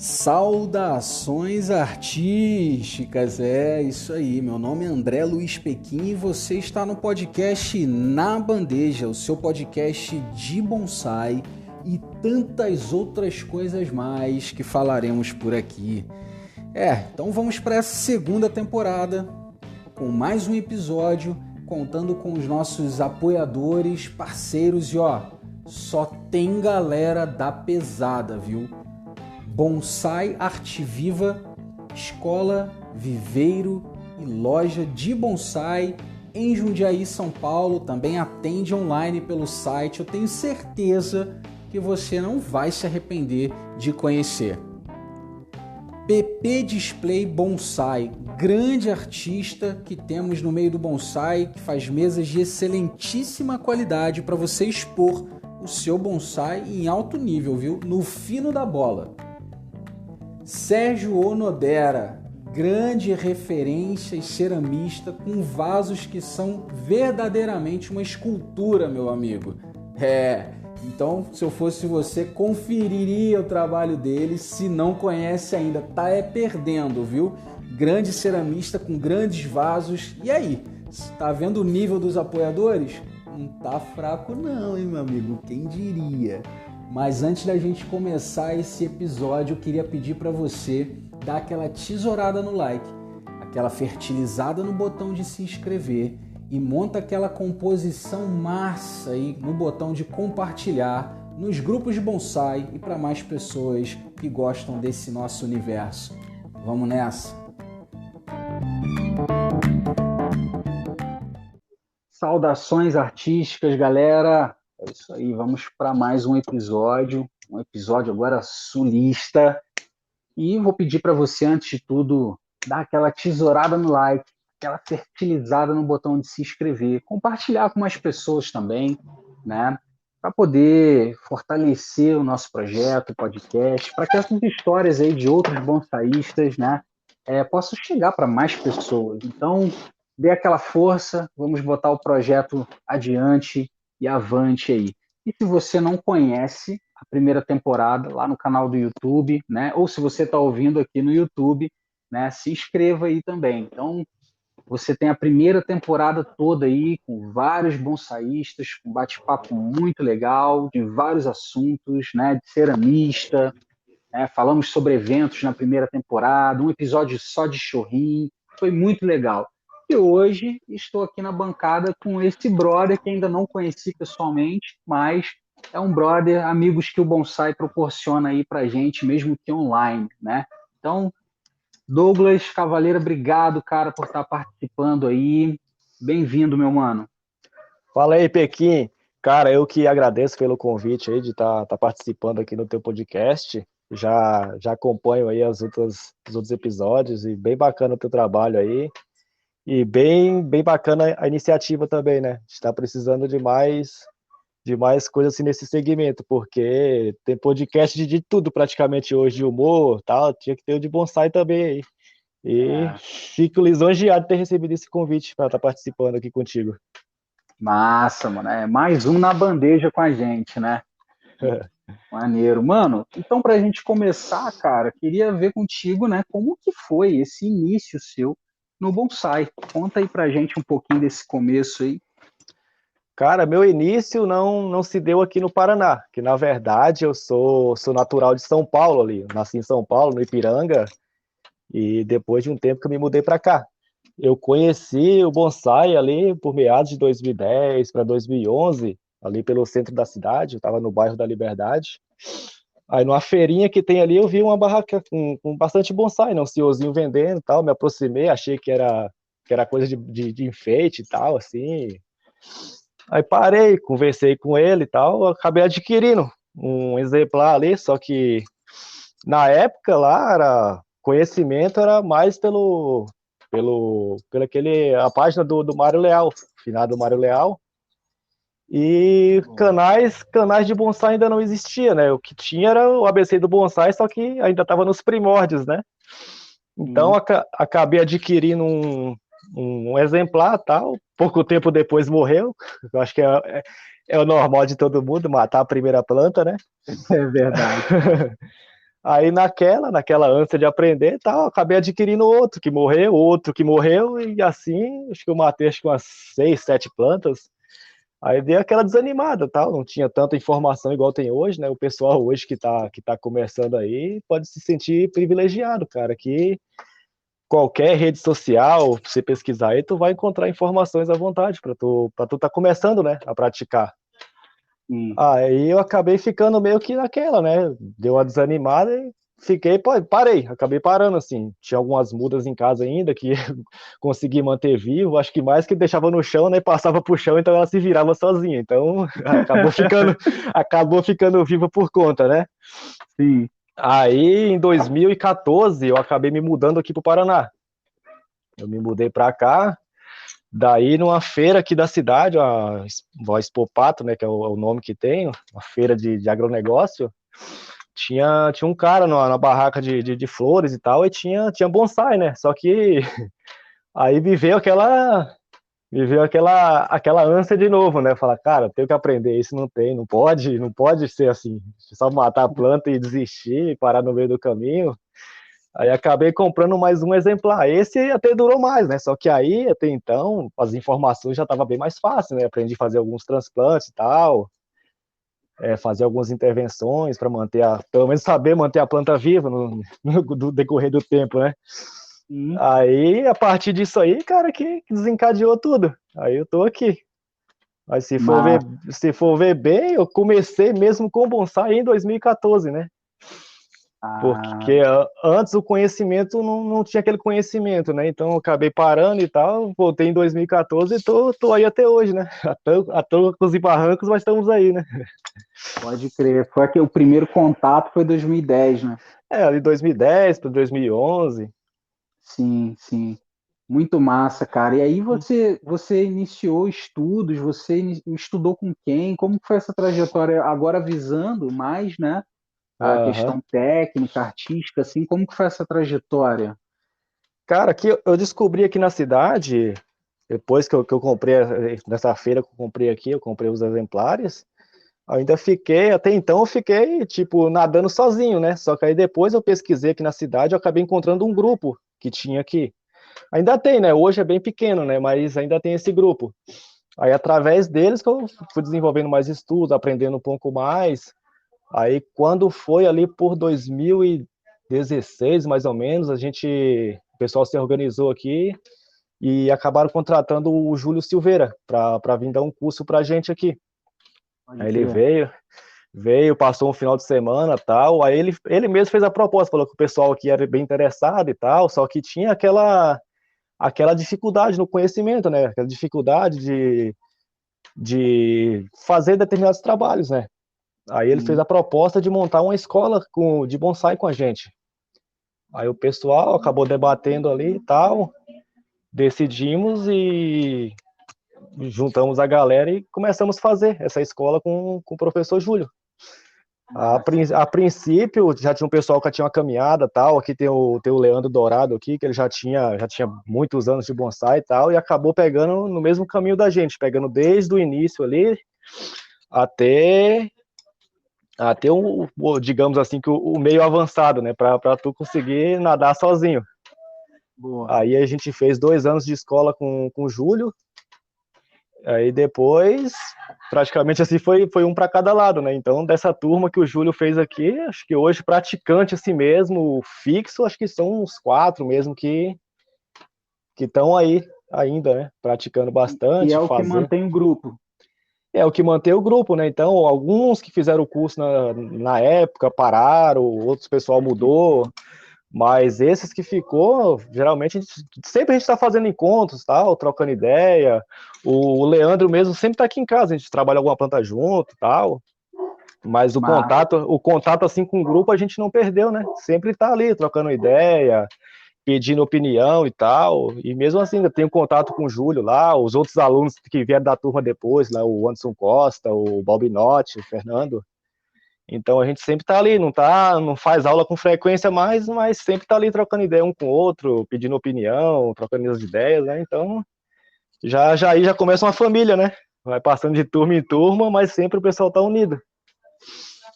Saudações artísticas, é isso aí, meu nome é André Luiz Pequim e você está no podcast Na Bandeja, o seu podcast de bonsai e tantas outras coisas mais que falaremos por aqui. Então vamos para essa segunda temporada com mais um episódio, contando com os nossos apoiadores, parceiros e só tem galera da pesada, viu? Bonsai Arte Viva, escola, viveiro e loja de bonsai em Jundiaí, São Paulo. Também atende online pelo site. Eu tenho certeza que você não vai se arrepender de conhecer. PP Display Bonsai, grande artista que temos no meio do bonsai, que faz mesas de excelentíssima qualidade para você expor o seu bonsai em alto nível, viu? No fino da bola. Sérgio Onodera, grande referência e ceramista com vasos que são verdadeiramente uma escultura, meu amigo. Então, se eu fosse você, conferiria o trabalho dele. Se não conhece ainda, tá perdendo, viu? Grande ceramista com grandes vasos. E aí, tá vendo o nível dos apoiadores? Não tá fraco não, hein, meu amigo? Quem diria? Mas antes da gente começar esse episódio, eu queria pedir para você dar aquela tesourada no like, aquela fertilizada no botão de se inscrever e monta aquela composição massa aí no botão de compartilhar nos grupos de bonsai e para mais pessoas que gostam desse nosso universo. Vamos nessa! Saudações artísticas, galera! É isso aí, vamos para mais um episódio agora sulista. E vou pedir para você, antes de tudo, dar aquela tesourada no like, aquela fertilizada no botão de se inscrever, compartilhar com mais pessoas também, né? Para poder fortalecer o nosso projeto, o podcast, para que essas histórias aí de outros bonsaístas, né, possam chegar para mais pessoas. Então, dê aquela força, vamos botar o projeto adiante e avante aí. E se você não conhece a primeira temporada lá no canal do YouTube, né? Ou se você está ouvindo aqui no YouTube, né? Se inscreva aí também. Então, você tem a primeira temporada toda aí com vários bonsaístas, com bate-papo muito legal, de vários assuntos, né? De ceramista, né? Falamos sobre eventos na primeira temporada, um episódio só de chorrinho, foi muito legal. E hoje estou aqui na bancada com esse brother que ainda não conheci pessoalmente, mas é um brother, amigos que o bonsai proporciona aí pra gente, mesmo que online, né? Então, Douglas Cavaleira, obrigado, cara, por estar participando aí. Bem-vindo, meu mano. Fala aí, Pequim. Cara, eu que agradeço pelo convite aí de estar participando aqui no teu podcast. Já acompanho aí os outros episódios e bem bacana o teu trabalho aí. E bem bacana a iniciativa também, né? Está precisando de mais coisas assim nesse segmento, porque tem podcast de tudo praticamente hoje, de humor, tal, tinha que ter o de bonsai também aí. E fico lisonjeado de ter recebido esse convite para estar participando aqui contigo. Massa, mano. É mais um na bandeja com a gente, né? Maneiro. Mano, então pra gente começar, cara, queria ver contigo, né, como que foi esse início seu no bonsai. Conta aí pra gente um pouquinho desse começo aí. Cara, meu início não se deu aqui no Paraná, que na verdade eu sou natural de São Paulo ali. Eu nasci em São Paulo, no Ipiranga, e depois de um tempo que eu me mudei para cá. Eu conheci o bonsai ali por meados de 2010 para 2011, ali pelo centro da cidade, eu estava no bairro da Liberdade. Aí numa feirinha que tem ali eu vi uma barraca com bastante bonsai, né, um senhorzinho vendendo e tal, me aproximei, achei que era coisa de enfeite e tal, assim. Aí parei, conversei com ele e tal, acabei adquirindo um exemplar ali, só que na época lá conhecimento era mais a página do Mário Leal, finado Mário Leal, e canais de bonsai ainda não existia, né? O que tinha era o ABC do bonsai, só que ainda estava nos primórdios, né? Então acabei adquirindo um exemplar, tal. Pouco tempo depois morreu. Eu acho que é o normal de todo mundo, matar a primeira planta, né? É verdade. Aí naquela ânsia de aprender e tal, acabei adquirindo outro que morreu, e assim, acho que eu matei acho que umas 6, 7 plantas. Aí dei aquela desanimada, tal, não tinha tanta informação igual tem hoje, né? O pessoal hoje que tá começando aí pode se sentir privilegiado, cara, que qualquer rede social, se você pesquisar aí, tu vai encontrar informações à vontade para tu tá começando, né, a praticar. Sim. Aí eu acabei ficando meio que naquela, né? Deu uma desanimada e fiquei, pô, parei, acabei parando assim. Tinha algumas mudas em casa ainda que consegui manter vivo, acho que mais que deixava no chão, né? Passava pro chão, então ela se virava sozinha. Então acabou ficando viva por conta, né? Sim. Aí em 2014 eu acabei me mudando aqui pro Paraná. Eu me mudei para cá, daí numa feira aqui da cidade, a Expopato, né, que é o nome que tem, uma feira de agronegócio, tinha um cara na barraca de flores e tal, e tinha bonsai, né, só que aí viveu aquela ânsia de novo, né, falar, cara, eu tenho que aprender, isso não pode ser assim, só matar a planta e desistir, parar no meio do caminho. Aí acabei comprando mais um exemplar. Esse até durou mais, né? Só que aí, até então, as informações já estavam bem mais fáceis, né? Aprendi a fazer alguns transplantes e tal, fazer algumas intervenções para pelo menos saber manter a planta viva no decorrer do tempo, né? Sim. Aí, a partir disso aí, cara, que desencadeou tudo. Aí eu tô aqui. Mas se for ver, Mas, se for ver bem, eu comecei mesmo com bonsai em 2014, né? ah, Porque antes o conhecimento não tinha aquele conhecimento, né? Então eu acabei parando e tal, voltei em 2014 e tô aí até hoje, né? A trancos e barrancos, mas estamos aí, né? pode crer. Foi que o primeiro contato foi 2010, né? Ali 2010 para 2011. Sim, sim. Muito massa, cara. E aí você iniciou estudos, estudou com quem? Como que foi essa trajetória agora visando mais, né, a Aham. questão técnica, artística, assim, como que foi essa trajetória? Cara, aqui eu descobri aqui na cidade, depois que eu comprei, nessa feira que eu comprei aqui, eu comprei os exemplares, ainda fiquei, até então eu fiquei, tipo, nadando sozinho, né? Só que aí depois eu pesquisei aqui na cidade, eu acabei encontrando um grupo que tinha aqui. Ainda tem, né? Hoje é bem pequeno, né? Mas ainda tem esse grupo. Aí, através deles, que eu fui desenvolvendo mais estudos, aprendendo um pouco mais. Aí, quando foi ali por 2016, mais ou menos, o pessoal se organizou aqui e acabaram contratando o Júlio Silveira para vir dar um curso para a gente aqui. Pode Aí ele crer. veio, passou um final de semana tal. Aí ele mesmo fez a proposta, falou que o pessoal aqui era bem interessado e tal, só que tinha aquela dificuldade no conhecimento, né? Aquela dificuldade de fazer determinados trabalhos, né? Aí ele fez Sim. a proposta de montar uma escola de bonsai com a gente. Aí o pessoal acabou debatendo ali e tal, decidimos e juntamos a galera e começamos a fazer essa escola com o professor Júlio. Massa. A princípio, já tinha um pessoal que tinha uma caminhada tal. Aqui tem o Leandro Dourado aqui, que ele já tinha muitos anos de bonsai e tal, e acabou pegando no mesmo caminho da gente, pegando desde o início ali até, até digamos assim, que o meio avançado, né, para tu conseguir nadar sozinho. Boa. Aí a gente fez 2 anos de escola com o Júlio. Aí depois, praticamente assim, foi um para cada lado, né? Então, dessa turma que o Júlio fez aqui, acho que hoje praticante assim mesmo, fixo, acho que são uns 4 mesmo que estão aí ainda, né? Praticando E bastante, é o que fazendo. mantém o grupo. É o que mantém o grupo, né? Então, alguns que fizeram o curso na época pararam, outros pessoal mudou, mas esses que ficou, geralmente, sempre a gente está fazendo encontros, tal, trocando ideia. O Leandro mesmo sempre está aqui em casa, a gente trabalha alguma planta junto, tal. Mas o Mas, contato, o contato assim com o grupo a gente não perdeu, né? Sempre está ali trocando ideia, pedindo opinião e tal. E mesmo assim, ainda tenho contato com o Júlio lá, os outros alunos que vieram da turma depois, lá, o Anderson Costa, o Balbinotti, o Fernando. Então a gente sempre está ali, não faz aula com frequência mais, mas sempre está ali trocando ideia um com o outro, pedindo opinião, trocando as ideias, né? Então aí já começa uma família, né? Vai passando de turma em turma, mas sempre o pessoal está unido.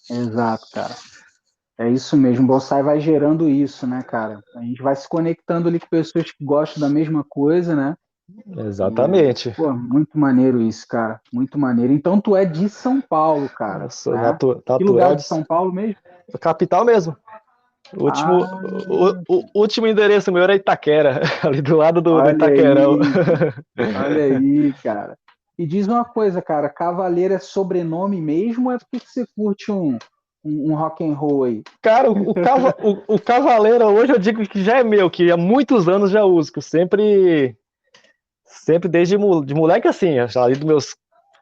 exato, cara. É isso mesmo, o bonsai vai gerando isso, né, cara? A gente vai se conectando ali com pessoas que gostam da mesma coisa, né? E, Exatamente. pô, muito maneiro isso, cara. Muito maneiro. Então tu é de São Paulo, Eu cara, sou né? Que lugar natural de São Paulo mesmo? capital mesmo. O último, Ah, o último endereço meu era Itaquera, ali do lado do olha Itaquerão. aí, olha aí, cara. E diz uma coisa, cara, Cavaleiro é sobrenome mesmo ou é porque você curte um rock and roll aí? Cara, o Cavaleiro hoje eu digo que já é meu, que há muitos anos já uso, que eu sempre desde de moleque assim, já ali dos meus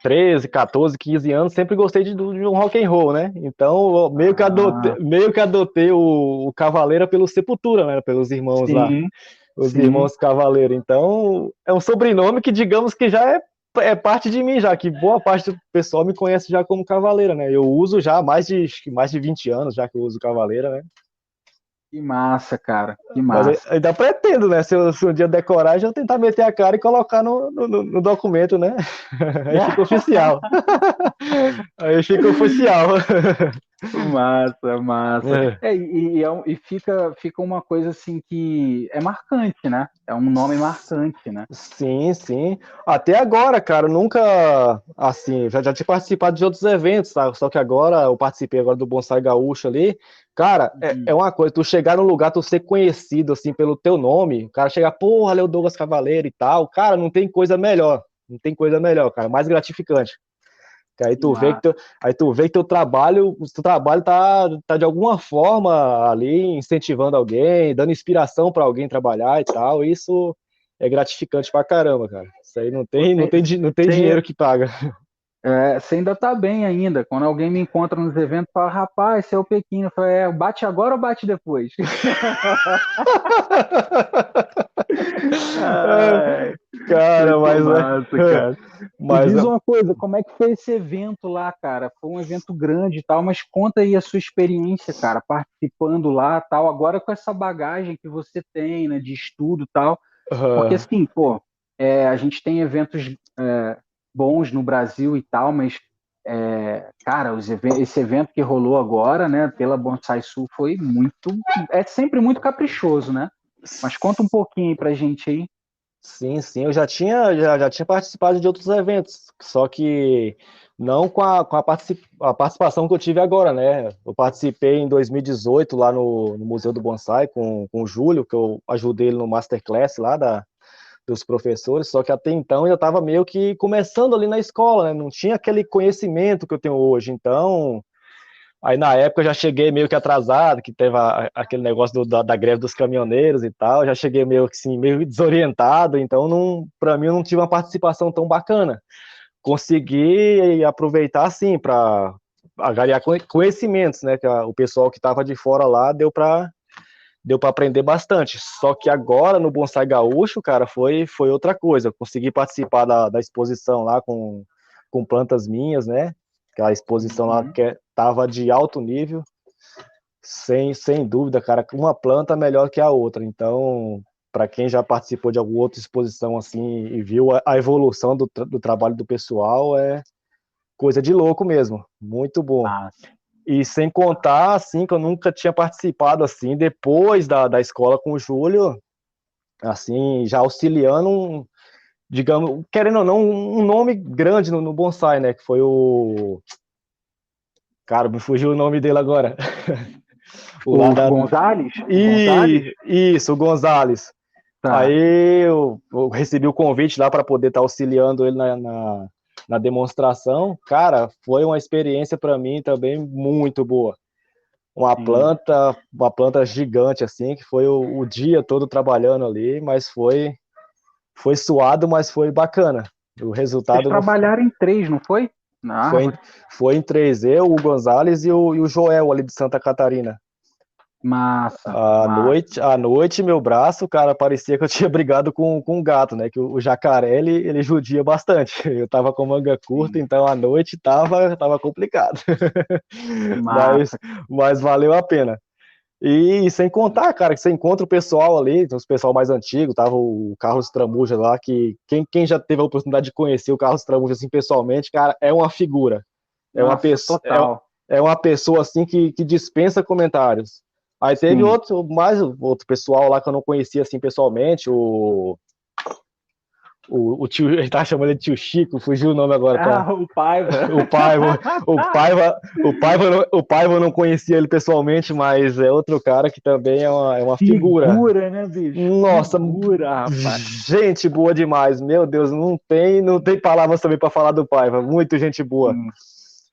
13, 14, 15 anos, sempre gostei de um rock and roll, né? Então, eu Ah, meio que adotei o Cavaleira pelo Sepultura, né? Pelos irmãos lá, sim, os sim. irmãos Cavaleiro. Então, é um sobrenome que digamos que já é parte de mim já, que boa parte do pessoal me conhece já como Cavaleira, né? Eu uso já há acho que mais de 20 anos já que eu uso Cavaleira, né? Que massa, cara, que Mas massa. ainda pretendo, né? Se um dia decorar, já tentar meter a cara e colocar no documento, né? Aí fica oficial. Aí fica oficial. Massa, massa. É, E fica uma coisa assim que é marcante, né? É um nome marcante, né? sim, sim. Até agora, cara, nunca, assim, já tinha participado de outros eventos, tá? Só que agora, eu participei agora do Bonsai Gaúcho ali. Cara, é Uhum. uma coisa, tu chegar num lugar, tu ser conhecido, assim, pelo teu nome, o cara chegar, porra, Leo Douglas Cavaleiro e tal, cara, não tem coisa melhor. Não tem coisa melhor, cara, mais gratificante. Que Que massa. aí tu vê que teu trabalho tá de alguma forma ali incentivando alguém, dando inspiração para alguém trabalhar e tal. Isso é gratificante pra caramba, cara. Isso aí Você, não tem dinheiro você, que paga. você ainda tá bem ainda. Quando alguém me encontra nos eventos, fala, rapaz, você é o Pequeno. Eu falo, bate agora ou bate depois? Ai, Cara, muito massa, cara. E mas diz uma coisa, como é que foi esse evento lá, cara? Foi um evento grande e tal, mas conta aí a sua experiência, cara, participando lá, tal, agora com essa bagagem que você tem, né, de estudo e tal, porque uh, assim, pô, a gente tem eventos bons no Brasil e tal, mas cara, esse evento que rolou agora, né, pela Bonsai Sul foi é sempre muito caprichoso, né? Mas conta um pouquinho aí pra gente aí. sim, sim, eu já tinha participado de outros eventos, só que não com a participação que eu tive agora, né? Eu participei em 2018 lá no Museu do Bonsai com o Júlio, que eu ajudei ele no Masterclass lá dos professores, só que até então eu já estava meio que começando ali na escola, né? Não tinha aquele conhecimento que eu tenho hoje, então aí na época eu já cheguei meio que atrasado, que teve aquele negócio da greve dos caminhoneiros e tal, já cheguei meio que assim, meio desorientado, então não, para mim eu não tive uma participação tão bacana. Consegui aproveitar assim para agregar conhecimentos, né, que o pessoal que estava de fora lá deu para aprender bastante. Só que agora no Bonsai Gaúcho, cara, foi outra coisa. Eu consegui participar da exposição lá com plantas minhas, né? Aquela exposição lá Uhum. que estava de alto nível, sem dúvida, cara, uma planta melhor que a outra. Então, para quem já participou de alguma outra exposição assim e viu a evolução do trabalho do pessoal, é coisa de louco mesmo. Muito bom. Massa. E sem contar, assim, que eu nunca tinha participado, assim, depois da escola com o Júlio, assim, já auxiliando digamos, querendo ou não, um nome grande no bonsai, né, que foi o... Cara, me fugiu o nome dele agora. O lá O da... Gonzales? O Gonzales? Isso, o Gonzales. Tá. Aí eu recebi o convite lá para poder estar auxiliando ele na demonstração. Cara, foi uma experiência para mim também muito boa. Sim. Uma planta gigante assim, que foi o dia todo trabalhando ali, mas foi suado, mas foi bacana. O Vocês resultado no, trabalharam em três, não foi? Na foi, árvore? foi em 3 eu, o Gonzalez e o Joel ali de Santa Catarina. Massa, massa. À noite, meu braço, cara, parecia que eu tinha brigado com um gato, né? Que o jacaré, ele judia bastante. Eu tava com manga curta, Sim. então à noite tava complicado. Mas, Massa. mas valeu a pena. E sem contar, cara, que você encontra o pessoal ali, tem os pessoal mais antigo, tava o Carlos Tramuja lá, que quem já teve a oportunidade de conhecer o Carlos Tramuja assim pessoalmente, cara, é uma figura. É uma Nossa, pessoa, total. é uma pessoa assim que dispensa comentários. Aí teve Sim. outro pessoal lá que eu não conhecia assim pessoalmente, o tio, ele tá chamando ele de tio Chico, fugiu o nome agora, tá? Ah, o Paiva. O Paiva, o Paiva eu não conhecia ele pessoalmente, mas é outro cara que também é uma figura. Figura, né, bicho? Nossa, Figura, rapaz. gente boa demais, meu Deus, não tem palavras também para falar do Paiva, muito gente boa. Sim,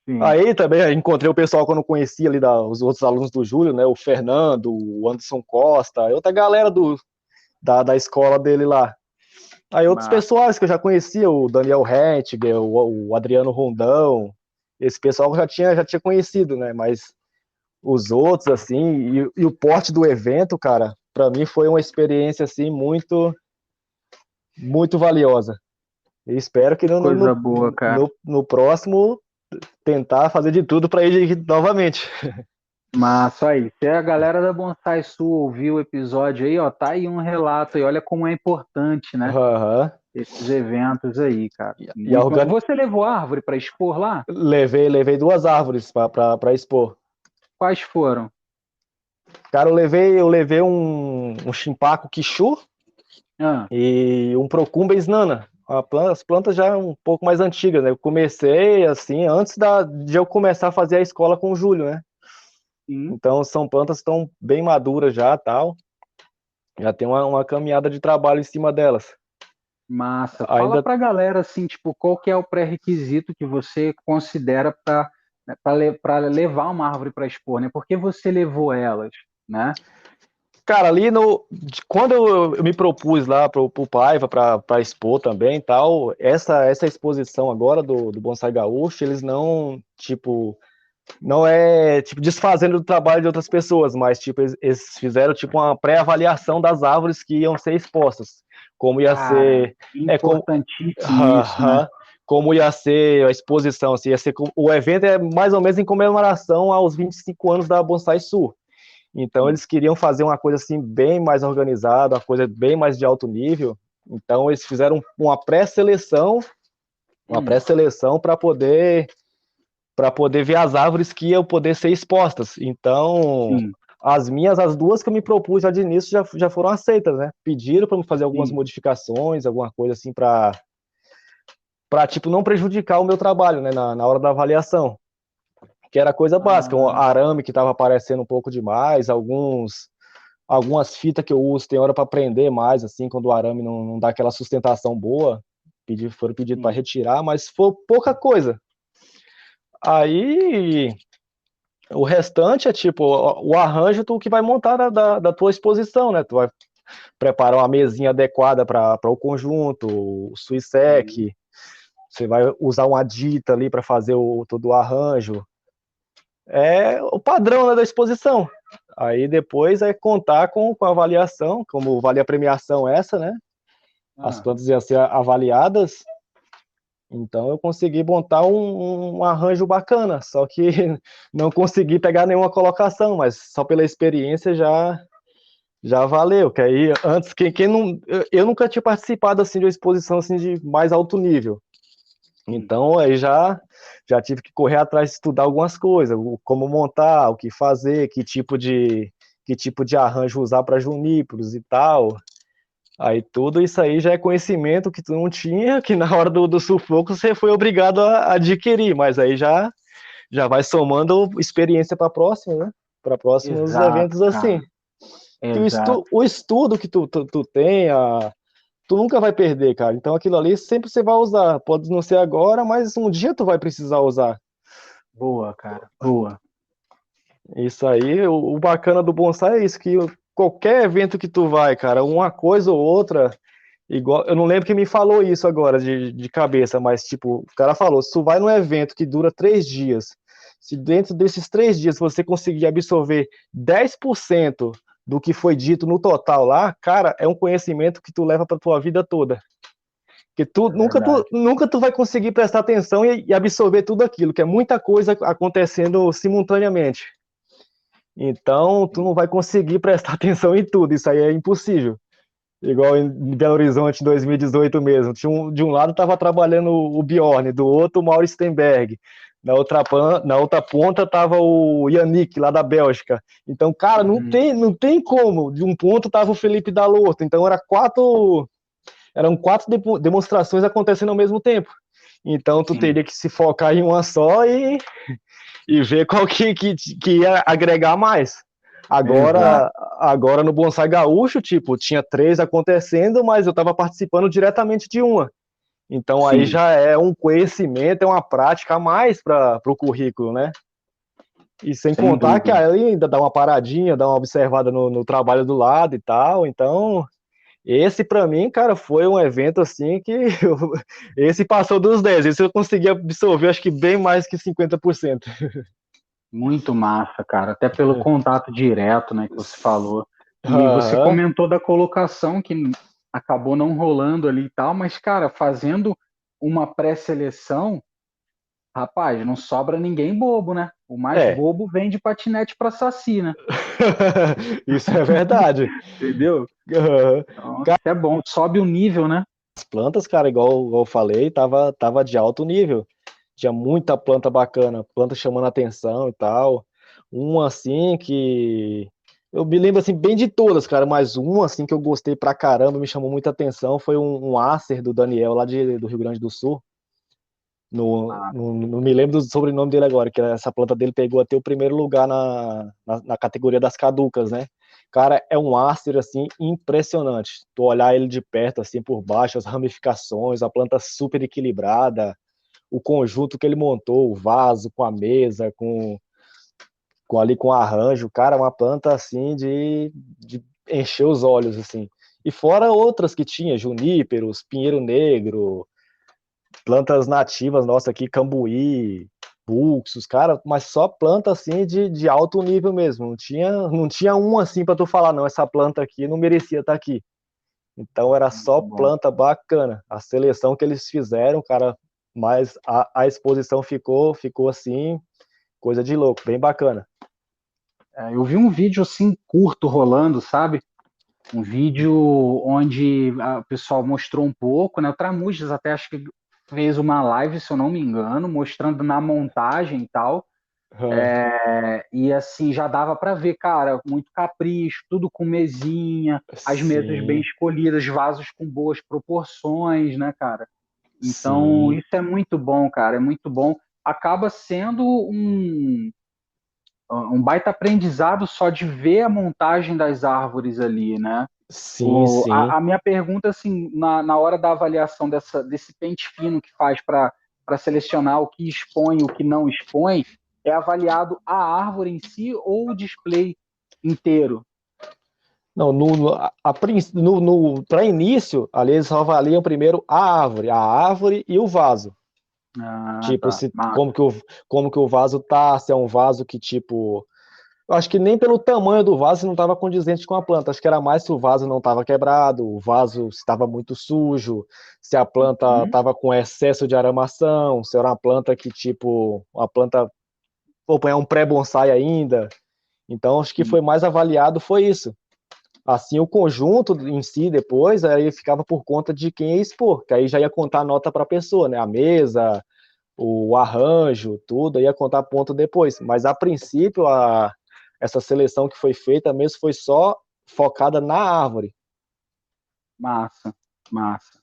sim. Aí também encontrei o pessoal que eu não conhecia ali, os outros alunos do Júlio, né, o Fernando, o Anderson Costa, e outra galera da escola dele lá. Aí outros Mas, pessoais que eu já conhecia, o Daniel Hettiger, o Adriano Rondão, esse pessoal eu já tinha conhecido, né? Mas os outros, assim, e o porte do evento, cara, para mim foi uma experiência, assim, muito, muito valiosa. E espero que coisa boa, cara. no próximo tentar fazer de tudo para ir novamente. Mas só aí, se a galera da Bonsai Sul ouviu o episódio aí, ó, tá aí um relato aí, olha como é importante, né? Uhum. Esses eventos aí, cara. E a Muito. Você levou árvore para expor lá? levei 2 árvores para expor. Quais foram? Cara, eu levei um Shimpaku Kishu Ah, e um Procumbens nana. As plantas já um pouco mais antigas, né? Eu comecei assim, antes de eu começar a fazer a escola com o Júlio, né? sim. Então são plantas que estão bem maduras já, tal. Já tem uma caminhada de trabalho em cima delas. Massa. Fala Ainda, pra galera assim, tipo, qual que é o pré-requisito que você considera para levar uma árvore para expor, né? Por que você levou elas, né? cara, quando eu me propus lá pro Paiva para expor também, e tal, essa exposição agora do Bonsai Gaúcho, eles não, tipo, não é tipo desfazendo do trabalho de outras pessoas, mas tipo eles fizeram tipo uma pré-avaliação das árvores que iam ser expostas, como ia Cara, ser, é como importantíssimo isso, né? como ia ser a exposição, assim, ia ser o evento é mais ou menos em comemoração aos 25 anos da Bonsai Sul. Então eles queriam fazer uma coisa assim bem mais organizada, uma coisa bem mais de alto nível. Então eles fizeram uma Hum, pré-seleção para poder ver as árvores que iam poder ser expostas. Então, sim, as 2 que eu me propus já de início já foram aceitas, né? Pediram para me fazer algumas sim. modificações, alguma coisa assim para tipo não prejudicar o meu trabalho, né, na hora da avaliação, que era coisa básica, um Ah, arame que estava aparecendo um pouco demais, algumas fitas que eu uso tem hora para prender mais assim, quando o arame não dá aquela sustentação boa, foram pedidos para sim, retirar, mas foi pouca coisa. Aí o restante é tipo o arranjo tu que vai montar da tua exposição, né? Tu vai preparar uma mesinha adequada para o conjunto, o sim. suisec, você vai usar uma dita ali para fazer todo o arranjo. É o padrão, né, da exposição. Aí depois é contar com a avaliação, como vale a premiação essa, né? As Ah, plantas iam ser avaliadas, então eu consegui montar um arranjo bacana, só que não consegui pegar nenhuma colocação, mas só pela experiência já valeu. Que aí antes quem não, eu nunca tinha participado assim de uma exposição assim de mais alto nível. sim. Então aí já tive que correr atrás de estudar algumas coisas, como montar, o que fazer, que tipo de arranjo usar para juníperos e tal. Aí tudo isso aí já é conhecimento que tu não tinha, que na hora do sufoco você foi obrigado a adquirir, mas aí já vai somando experiência para a próxima, né? Para próximos Exato, eventos assim. cara. Que Exato. o estudo que tu tem, tu nunca vai perder, cara. Então aquilo ali sempre você vai usar. Pode não ser agora, mas um dia tu vai precisar usar. Boa, cara. Boa. Isso aí, o bacana do bonsai é isso, que qualquer evento que tu vai, cara, uma coisa ou outra, igual, eu não lembro quem me falou isso agora de cabeça, mas tipo, o cara falou, se tu vai num evento que dura 3 dias, se dentro desses 3 dias você conseguir absorver 10% do que foi dito no total lá, cara, é um conhecimento que tu leva pra tua vida toda. Que É verdade. nunca tu vai conseguir prestar atenção e absorver tudo aquilo, que é muita coisa acontecendo simultaneamente. Então, tu não vai conseguir prestar atenção em tudo, isso aí é impossível. Igual em Belo Horizonte, em 2018 mesmo. De um lado estava trabalhando o Bjorn, do outro o Mauro Stenberg. Na outra ponta tava o Yannick, lá da Bélgica. Então, cara, não tem como. De um ponto tava o Felipe Dalorto. Então, eram quatro demonstrações acontecendo ao mesmo tempo. Então, tu Sim, teria que se focar em uma só e ver qual que ia agregar mais. exato. Agora no Bonsai Gaúcho, tipo, tinha três acontecendo, mas eu estava participando diretamente de uma. Então aí Sim, já é um conhecimento, é uma prática a mais para o currículo, né? E sem sem contar que dúvida. aí ainda dá uma paradinha, dá uma observada no trabalho do lado e tal. Então, esse para mim, cara, foi um evento assim que esse passou dos 10. Esse eu consegui absorver, acho que bem mais que 50%. Muito massa, cara. Até pelo contato direto, né, que você falou. E você Aham. comentou da colocação que acabou não rolando ali e tal, mas, cara, fazendo uma pré-seleção, rapaz, não sobra ninguém bobo, né? O mais É, bobo vem de patinete para saci, né? isso é verdade. Entendeu? Aham. Então, isso é bom. Sobe o nível, né? As plantas, cara, igual eu falei, tava de alto nível. Tinha muita planta bacana, planta chamando atenção e tal. Um assim que eu me lembro assim bem de todas, cara, mas um assim que eu gostei pra caramba, me chamou muita atenção, foi um Acer do Daniel lá do Rio Grande do Sul. Ah, Não me lembro do sobrenome dele agora, que essa planta dele pegou até o primeiro lugar na categoria das caducas, né? Cara, é um áster, assim, impressionante. Tu olhar ele de perto, assim, por baixo, as ramificações, a planta super equilibrada, o conjunto que ele montou, o vaso com a mesa, com o arranjo, cara, uma planta, assim, de encher os olhos, assim. E fora outras que tinha, juníperos, pinheiro negro, plantas nativas, nossa, aqui, cambuí, buxus, cara, mas só planta assim de alto nível mesmo. Não tinha um assim para tu falar, não, essa planta aqui não merecia estar aqui. Então era só muito bom. planta bacana. A seleção que eles fizeram, cara, mas a exposição ficou assim, coisa de louco, bem bacana. É, eu vi um vídeo assim curto rolando, sabe? Um vídeo onde o pessoal mostrou um pouco, né? O Tramujas até acho que fez uma live, se eu não me engano, mostrando na montagem e tal. E assim, já dava para ver, cara, muito capricho, tudo com mesinha, as mesas bem Sim, escolhidas, vasos com boas proporções, né, cara? Então, sim, isso é muito bom, cara, é muito bom. Acaba sendo um baita aprendizado só de ver a montagem das árvores ali, né? sim, sim. A minha pergunta, assim, na hora da avaliação desse pente fino que faz para selecionar o que expõe e o que não expõe, é avaliado a árvore em si ou o display inteiro? Não, para início, ali eles avaliam primeiro a árvore e o vaso. Ah, Tipo, tá. se, Massa. como que o vaso tá, se é um vaso que, tipo. Eu acho que nem pelo tamanho do vaso não estava condizente com a planta. Acho que era mais se o vaso não estava quebrado, o vaso estava muito sujo, se a planta Uhum. estava com excesso de aramação, se era uma planta que, tipo, uma planta. Vou pôr um pré-bonsai ainda. Então, acho que Sim. foi mais avaliado, foi isso. Assim, o conjunto em si, depois, aí ficava por conta de quem ia expor, que aí já ia contar a nota para a pessoa, né? A mesa, o arranjo, tudo, ia contar ponto depois. Mas a princípio, essa seleção que foi feita mesmo foi só focada na árvore. Massa, massa.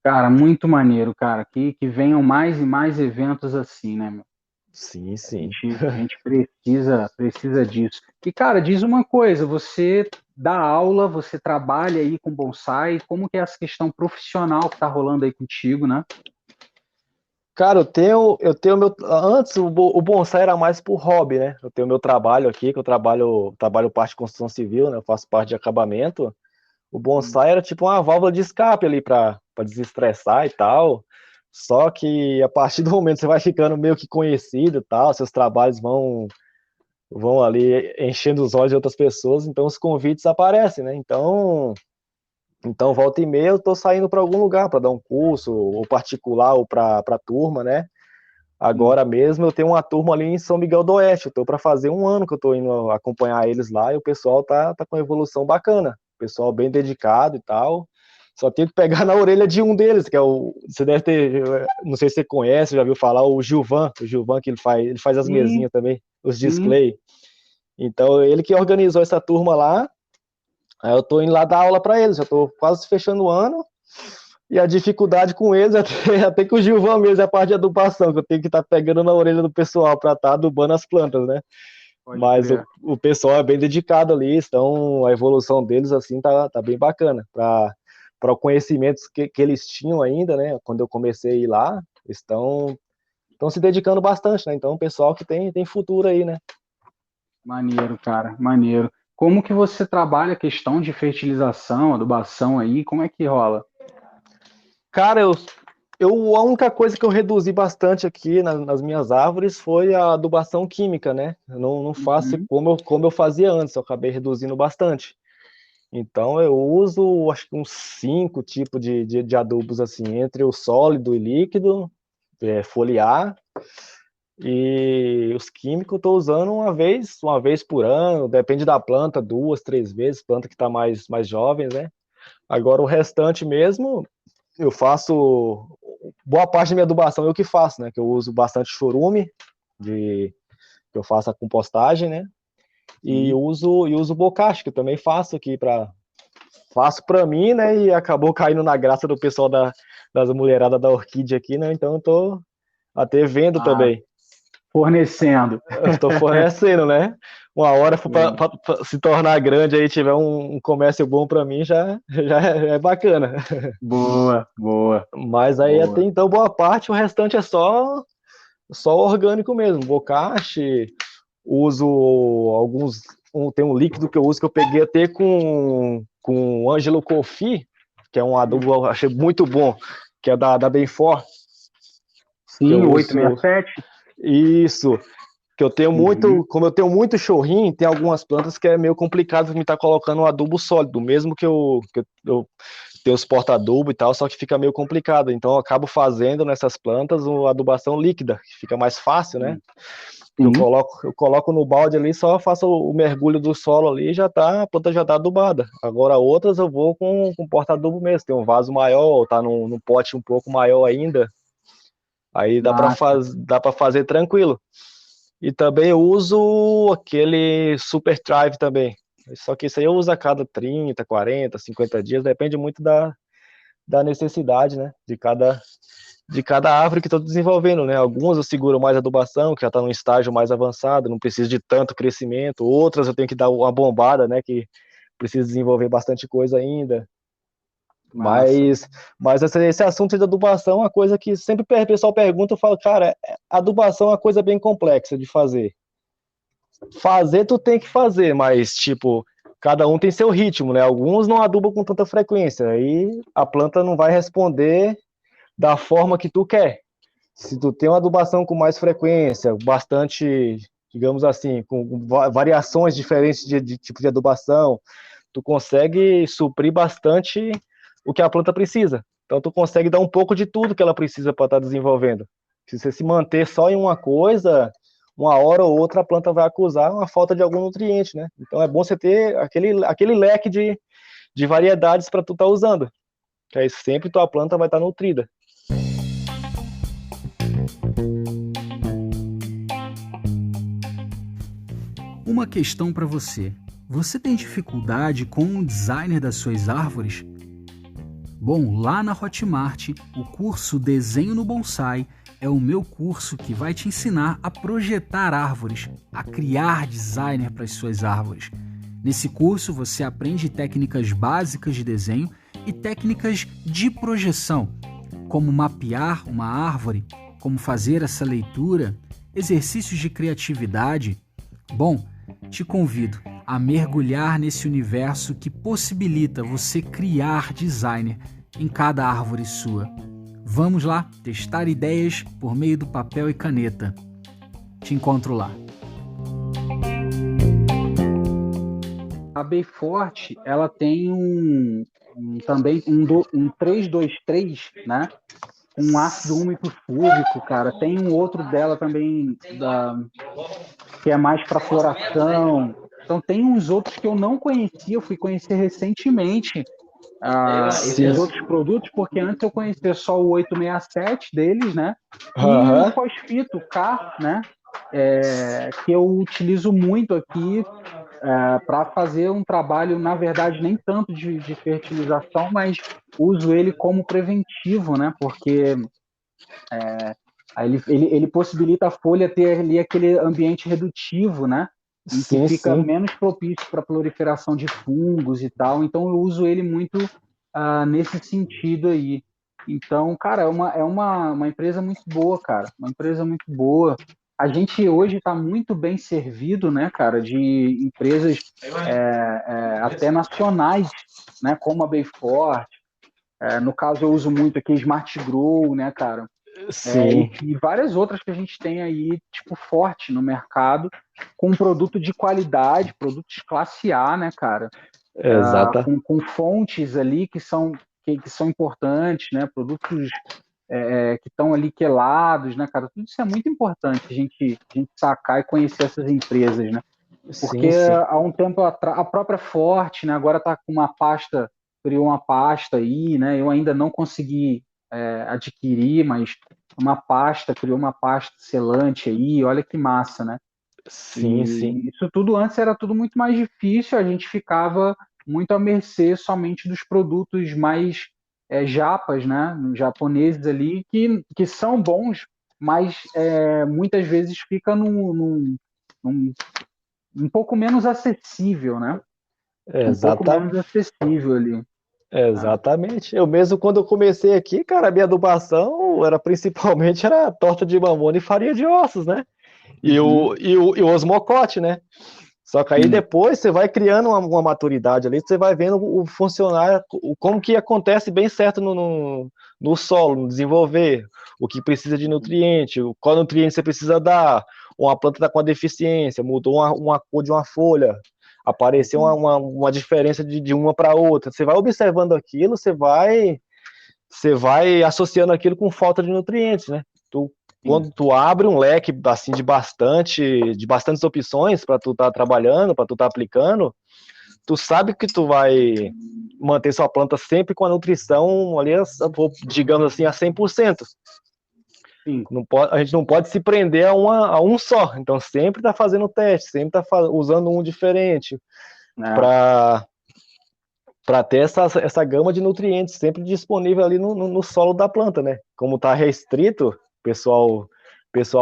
Cara, muito maneiro, cara. Que venham mais e mais eventos assim, né, meu? Sim, A sim. gente, a gente precisa disso. E, cara, diz uma coisa, você dá aula, você trabalha aí com bonsai, como que é essa questão profissional que tá rolando aí contigo, né? Cara, eu tenho meu. Antes o bonsai era mais por hobby, né? Eu tenho meu trabalho aqui, que eu trabalho parte de construção civil, né? Eu faço parte de acabamento. O bonsai era tipo uma válvula de escape ali para desestressar e tal. Só que a partir do momento que você vai ficando meio que conhecido e tal, seus trabalhos vão ali enchendo os olhos de outras pessoas, então os convites aparecem, né? Então volta e meia eu tô saindo para algum lugar para dar um curso, ou particular, ou para turma, né? Sim. Agora mesmo eu tenho uma turma ali em São Miguel do Oeste, eu tô para fazer um ano que eu tô indo acompanhar eles lá e o pessoal tá com evolução bacana, pessoal bem dedicado e tal. Só tenho que pegar na orelha de um deles, que é você deve ter, não sei se você conhece, já viu falar, o Gilvan que ele faz as Sim, mesinhas também, os sim. display. Então, ele que organizou essa turma lá, aí eu tô indo lá dar aula para eles, já tô quase fechando o ano, e a dificuldade com eles até que o Gilvan mesmo é a parte de adubação, que eu tenho que estar pegando na orelha do pessoal para estar adubando as plantas, né? Pode Mas o, crer. o pessoal é bem dedicado ali, então a evolução deles assim tá bem bacana. Para o conhecimento que eles tinham ainda, né? Quando eu comecei a ir lá, estão se dedicando bastante, né? Então, o pessoal que tem futuro aí, né? Maneiro, cara, maneiro. Como que você trabalha a questão de fertilização, adubação aí? Como é que rola? Cara, a única coisa que eu reduzi bastante aqui nas minhas árvores foi a adubação química, né? Eu não faço Uhum. como eu fazia antes, eu acabei reduzindo bastante. Então eu uso acho que uns 5 tipos de adubos assim, entre o sólido e líquido, foliar, e os químicos eu estou usando uma vez por ano, depende da planta, 2, 3 vezes, planta que está mais jovem, né? Agora o restante mesmo, eu faço boa parte da minha adubação eu que faço, né? Que eu uso bastante chorume, que eu faço a compostagem, né? E Sim. uso bocashi, que eu também faço para mim, né? E acabou caindo na graça do pessoal das mulheradas da orquídea aqui, né? Então eu tô até vendo Ah, também. fornecendo. Eu tô fornecendo, né? Uma hora Sim. pra se tornar grande aí, tiver um comércio bom para mim, já é bacana. Boa, boa, Mas aí até boa. então, boa parte, o restante é só orgânico mesmo. Bocashi, uso alguns. Tem um líquido que eu uso que eu peguei até com o Ângelo Coffee, que é um adubo eu achei muito bom, que é da Benfor, que eu Sim, uso 867. isso, que eu tenho Uhum. muito, como eu tenho muito chorrinho, tem algumas plantas que é meio complicado me estar colocando um adubo sólido, mesmo que eu tenho os porta-adubo e tal, só que fica meio complicado, então eu acabo fazendo nessas plantas uma adubação líquida, que fica mais fácil, né? Que eu Sim. coloco, eu coloco no balde ali, só faço o mergulho do solo ali e a planta já tá adubada. Agora outras eu vou com porta-adubo mesmo, tem um vaso maior, tá num pote um pouco maior ainda, aí Massa. dá para fazer tranquilo. E também eu uso aquele Super Thrive também, só que isso aí eu uso a cada 30, 40, 50 dias, depende muito da necessidade, né, de cada árvore que estou desenvolvendo, né? Algumas eu seguro mais adubação, que já está num estágio mais avançado, não precisa de tanto crescimento. Outras eu tenho que dar uma bombada, né? Que precisa desenvolver bastante coisa ainda. Massa. Mas esse assunto de adubação é uma coisa que sempre o pessoal pergunta, eu falo, cara, adubação é uma coisa bem complexa de fazer. Fazer tu tem que fazer, mas tipo, cada um tem seu ritmo, né? Alguns não adubam com tanta frequência, aí a planta não vai responder da forma que tu quer. Se tu tem uma adubação com mais frequência, bastante, digamos assim, com variações diferentes de tipo de adubação, tu consegue suprir bastante o que a planta precisa. Então tu consegue dar um pouco de tudo que ela precisa para estar desenvolvendo. Se você se manter só em uma coisa, uma hora ou outra a planta vai acusar uma falta de algum nutriente, né? Então é bom você ter aquele leque de variedades para tu estar usando, que aí sempre tua planta vai estar nutrida. Uma questão para você. Você tem dificuldade com o designer das suas árvores? Bom, lá na Hotmart, o curso Desenho no Bonsai é o meu curso que vai te ensinar a projetar árvores, a criar designer para as suas árvores. Nesse curso você aprende técnicas básicas de desenho e técnicas de projeção, como mapear uma árvore, como fazer essa leitura, exercícios de criatividade. Bom, te convido a mergulhar nesse universo que possibilita você criar designer em cada árvore sua. Vamos lá testar ideias por meio do papel e caneta. Te encontro lá. A Bayforte, ela tem também um 323, né? Um ácido úmido fúvico, cara. Tem um outro dela também, que é mais para floração. Então tem uns outros que eu não conhecia, eu fui conhecer recentemente. esses outros produtos, porque antes eu conhecia só o 867 deles, né? E Aham. o fosfito K, né? Que eu utilizo muito aqui para fazer um trabalho, na verdade, nem tanto de fertilização, mas uso ele como preventivo, né? Porque ele possibilita a folha ter ali aquele ambiente redutivo, né? Em que Sim, fica sim. menos propício para a proliferação de fungos e tal. Então eu uso ele muito nesse sentido aí. Então, cara, é uma empresa muito boa, cara. Uma empresa muito boa. A gente hoje está muito bem servido, né, cara, de empresas até nacionais, né, como a Bayfort. No caso, eu uso muito aqui Smart Grow, né, cara? Sim. E várias outras que a gente tem aí, tipo, forte no mercado, com produto de qualidade, produtos classe A, né, cara? Exata. Com fontes ali que são importantes, né? Produtos que estão ali quelados, né, cara? Tudo isso é muito importante a gente sacar e conhecer essas empresas, né? Porque Sim, sim. há um tempo atrás, a própria Forte, né, agora está com uma pasta, criou uma pasta aí, né? Eu ainda não consegui adquirir, mas criou uma pasta selante aí, olha que massa, né? Sim, sim. E isso tudo antes era tudo muito mais difícil, a gente ficava muito à mercê somente dos produtos mais japas, né? Japoneses ali, que são bons, mas muitas vezes fica num um pouco menos acessível, né? Um pouco Exata, menos acessível ali. Ah, exatamente. Eu mesmo, quando eu comecei aqui, cara, a minha adubação era principalmente era torta de mamona e farinha de ossos, né? uhum, E o osmocote, né? Só que aí sim, depois você vai criando uma maturidade ali, você vai vendo o funcionar, como que acontece bem certo no solo, no desenvolver, o que precisa de nutriente, qual nutriente você precisa dar, uma planta está com uma deficiência, mudou uma cor de uma folha, apareceu uma diferença de uma para outra. Você vai observando aquilo, você vai associando aquilo com falta de nutrientes, né? sim, Quando tu abre um leque assim de bastantes opções para tu estar trabalhando, para tu estar aplicando, tu sabe que tu vai manter sua planta sempre com a nutrição ali, digamos assim, a 100%. sim. Não pode, a gente não pode se prender a um só. Então sempre tá fazendo teste, sempre tá usando um diferente É, para ter essa gama de nutrientes sempre disponível ali no solo da planta, né? Como tá restrito, pessoal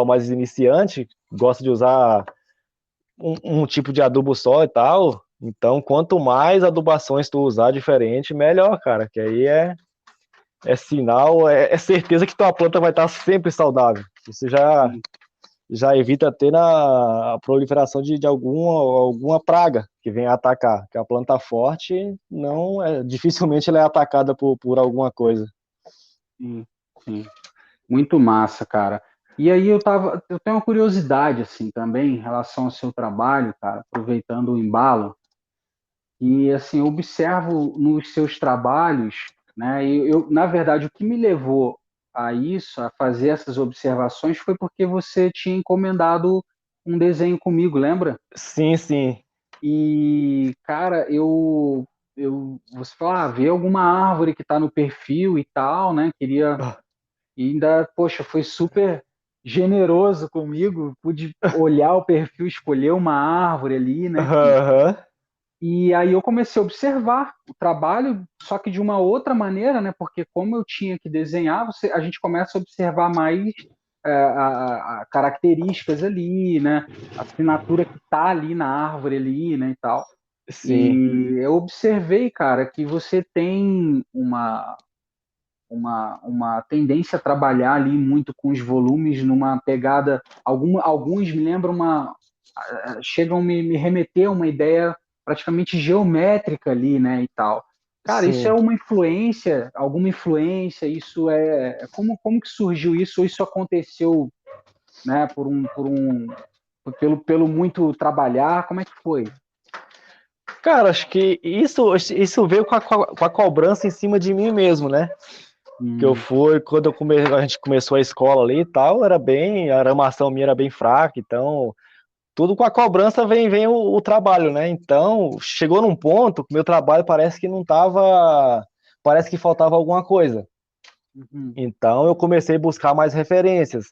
mais iniciante gosta de usar um tipo de adubo só e tal. Então, quanto mais adubações tu usar diferente, melhor, cara. Que aí é sinal, é certeza que tua planta vai estar sempre saudável. Você sim. já evita ter a proliferação de alguma praga que venha atacar. Que a planta forte não dificilmente ela é atacada por alguma coisa. Sim, sim. Muito massa, cara. E aí eu tenho uma curiosidade assim também em relação ao seu trabalho, cara, aproveitando o embalo, e assim, eu observo nos seus trabalhos, né? Na verdade, o que me levou a isso, a fazer essas observações, foi porque você tinha encomendado um desenho comigo, lembra? Sim, sim. E, cara, você falou, vê alguma árvore que está no perfil e tal, né? Queria, e ainda, poxa, foi super generoso comigo, pude olhar o perfil, escolher uma árvore ali, né? Aham. E aí eu comecei a observar o trabalho, só que de uma outra maneira, né? Porque como eu tinha que desenhar, a gente começa a observar mais características ali, né? A assinatura que está ali na árvore ali, né? E tal. Sim. E eu observei, cara, que você tem uma tendência a trabalhar ali muito com os volumes numa pegada. Alguns me lembram chegam a me remeter a uma ideia praticamente geométrica ali, né, e tal. Cara, isso é Sim. uma influência, alguma influência? Isso como que surgiu isso? Ou isso aconteceu, né, pelo muito trabalhar? Como é que foi? Cara, acho que isso veio com a cobrança em cima de mim mesmo, né? Que eu Hum, fui, quando a gente começou a escola ali e tal, a aramação minha era bem fraca, então tudo com a cobrança vem o trabalho, né? Então, chegou num ponto que meu trabalho parece que não tava, parece que faltava alguma coisa. Uhum. Então, eu comecei a buscar mais referências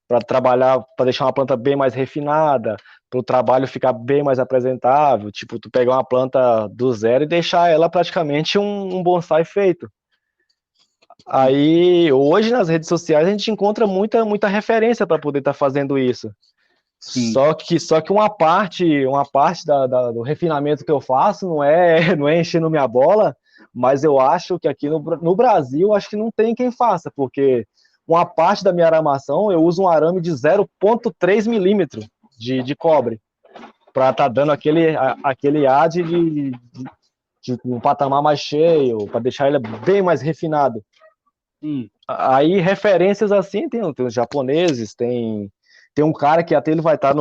para trabalhar, para deixar uma planta bem mais refinada, para o trabalho ficar bem mais apresentável, tipo, tu pegar uma planta do zero e deixar ela praticamente um bonsai feito. Aí, hoje nas redes sociais a gente encontra muita referência para poder estar fazendo isso. Sim. Só que uma parte do refinamento que eu faço não é, não é enchendo minha bola, mas eu acho que aqui no Brasil, acho que não tem quem faça, porque uma parte da minha aramação eu uso um arame de 0,3 milímetro de cobre, para estar dando aquele ar de um patamar mais cheio, para deixar ele bem mais refinado. Sim. Aí referências assim, tem os japoneses, tem um cara que até ele vai estar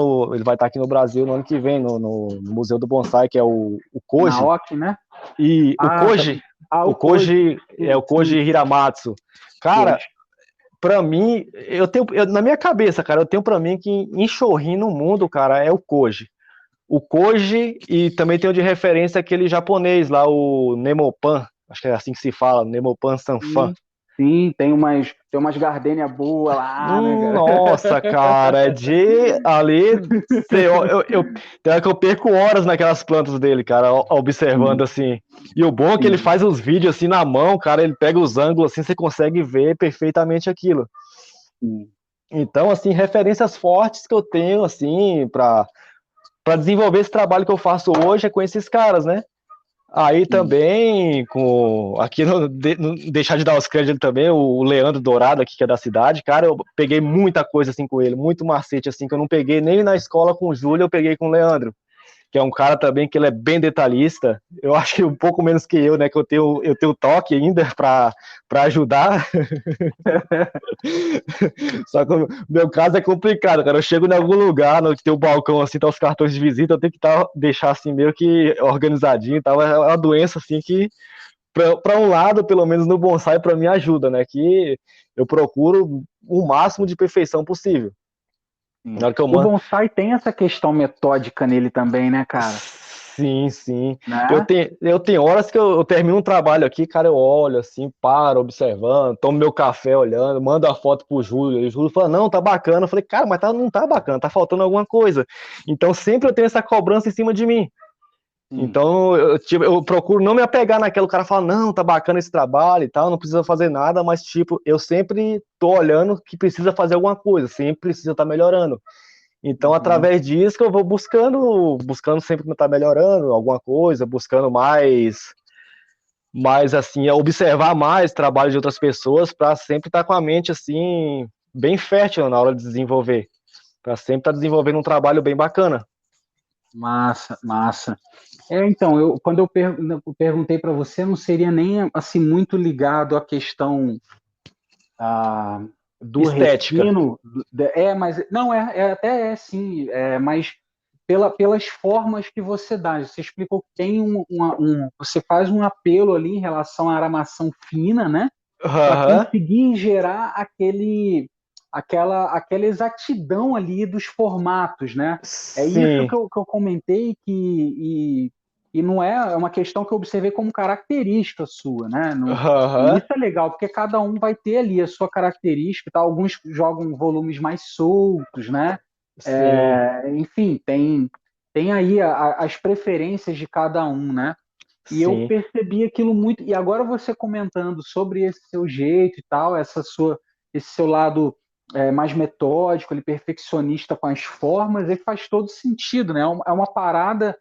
aqui no Brasil no ano que vem, no Museu do Bonsai, que é o Koji. Naoki, né? E Ah, o Koji é o Koji Hiramatsu. Cara, pra mim, na minha cabeça, cara, eu tenho pra mim que em showrin no mundo, cara, é o Koji. O Koji, e também tem o de referência aquele japonês lá, o Nemopan, acho que é assim que se fala, Nemopan Sanfan. Sim, tem umas gardênia boa lá, né, cara? Nossa, cara, ali, tem hora que eu perco horas naquelas plantas dele, cara, observando assim. E o bom é que ele faz os vídeos assim na mão, cara, ele pega os ângulos assim, você consegue ver perfeitamente aquilo. Então, assim, referências fortes que eu tenho, assim, para desenvolver esse trabalho que eu faço hoje é com esses caras, né? Aí também, aqui não deixar de dar os créditos também, o Leandro Dourado aqui, que é da cidade, cara, eu peguei muita coisa assim com ele, muito macete assim, que eu não peguei nem na escola com o Júlio, eu peguei com o Leandro, que é um cara também que ele é bem detalhista, eu acho que um pouco menos que eu, né, que eu tenho toque ainda para ajudar. Só que o meu caso é complicado, cara. Eu chego em algum lugar, no que tem o balcão assim, tá os cartões de visita, eu tenho que deixar assim meio que organizadinho, tá? É uma doença assim que para um lado, pelo menos no bonsai, para mim ajuda, né? Que eu procuro o máximo de perfeição possível. Na hora que eu O bonsai tem essa questão metódica nele também, né, cara? Sim, sim. Né? Eu tenho horas que eu termino um trabalho aqui, cara, eu olho assim, paro observando, tomo meu café olhando, mando a foto pro Júlio, e o Júlio fala, não, tá bacana. Eu falei, cara, mas não tá bacana, tá faltando alguma coisa. Então sempre eu tenho essa cobrança em cima de mim. Então eu procuro não me apegar naquilo, o cara fala, não, tá bacana esse trabalho e tal, não precisa fazer nada, mas tipo, eu sempre tô olhando que precisa fazer alguma coisa, sempre precisa estar melhorando. Então, através disso que eu vou buscando sempre estar melhorando alguma coisa, buscando mais assim, observar mais o trabalho de outras pessoas para sempre estar com a mente assim bem fértil na hora de desenvolver, para sempre estar desenvolvendo um trabalho bem bacana. Massa, massa. Então, quando eu perguntei para você, não seria nem assim muito ligado à questão do estética. refino, mas não até sim, mas pelas formas que você dá. Você explicou que tem você faz um apelo ali em relação à aramação fina, né? Para conseguir gerar aquela exatidão ali dos formatos, né? É isso que eu comentei e não é uma questão que eu observei como característica sua, né? E isso é legal, porque cada um vai ter ali a sua característica, tá? Alguns jogam volumes mais soltos, né? Enfim, tem aí as preferências de cada um, né? E eu percebi aquilo muito. E agora você comentando sobre esse seu jeito e tal, esse seu lado mais metódico, ele perfeccionista com as formas, ele faz todo sentido, né? É uma parada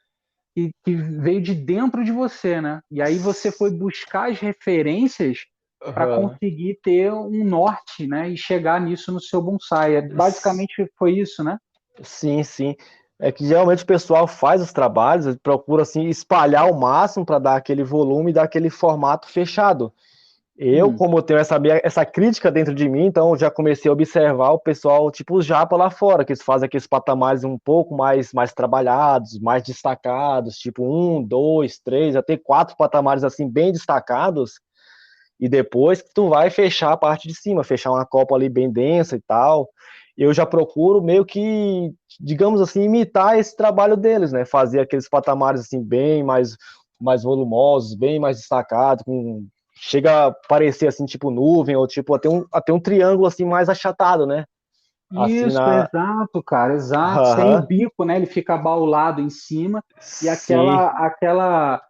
que veio de dentro de você, né? E aí você foi buscar as referências para conseguir ter um norte, né? E chegar nisso no seu bonsai. Basicamente foi isso, né? Sim, sim. É que geralmente o pessoal faz os trabalhos, procura assim espalhar ao máximo para dar aquele volume, dar aquele formato fechado. Como eu tenho essa crítica dentro de mim, então eu já comecei a observar o pessoal, tipo os japa lá fora, que eles fazem aqueles patamares um pouco mais trabalhados, mais destacados, tipo 1, 2, 3, até 4 patamares assim bem destacados, e depois que tu vai fechar a parte de cima, fechar uma copa ali bem densa e tal. eu já procuro meio que, digamos assim, imitar esse trabalho deles, né? Fazer aqueles patamares assim bem mais volumosos, bem mais destacados, chega a parecer assim tipo nuvem ou tipo até um triângulo assim mais achatado, né? Assim Isso, exato, cara, exato. Sem o Aham. bico, né? Ele fica abaulado em cima e Sim,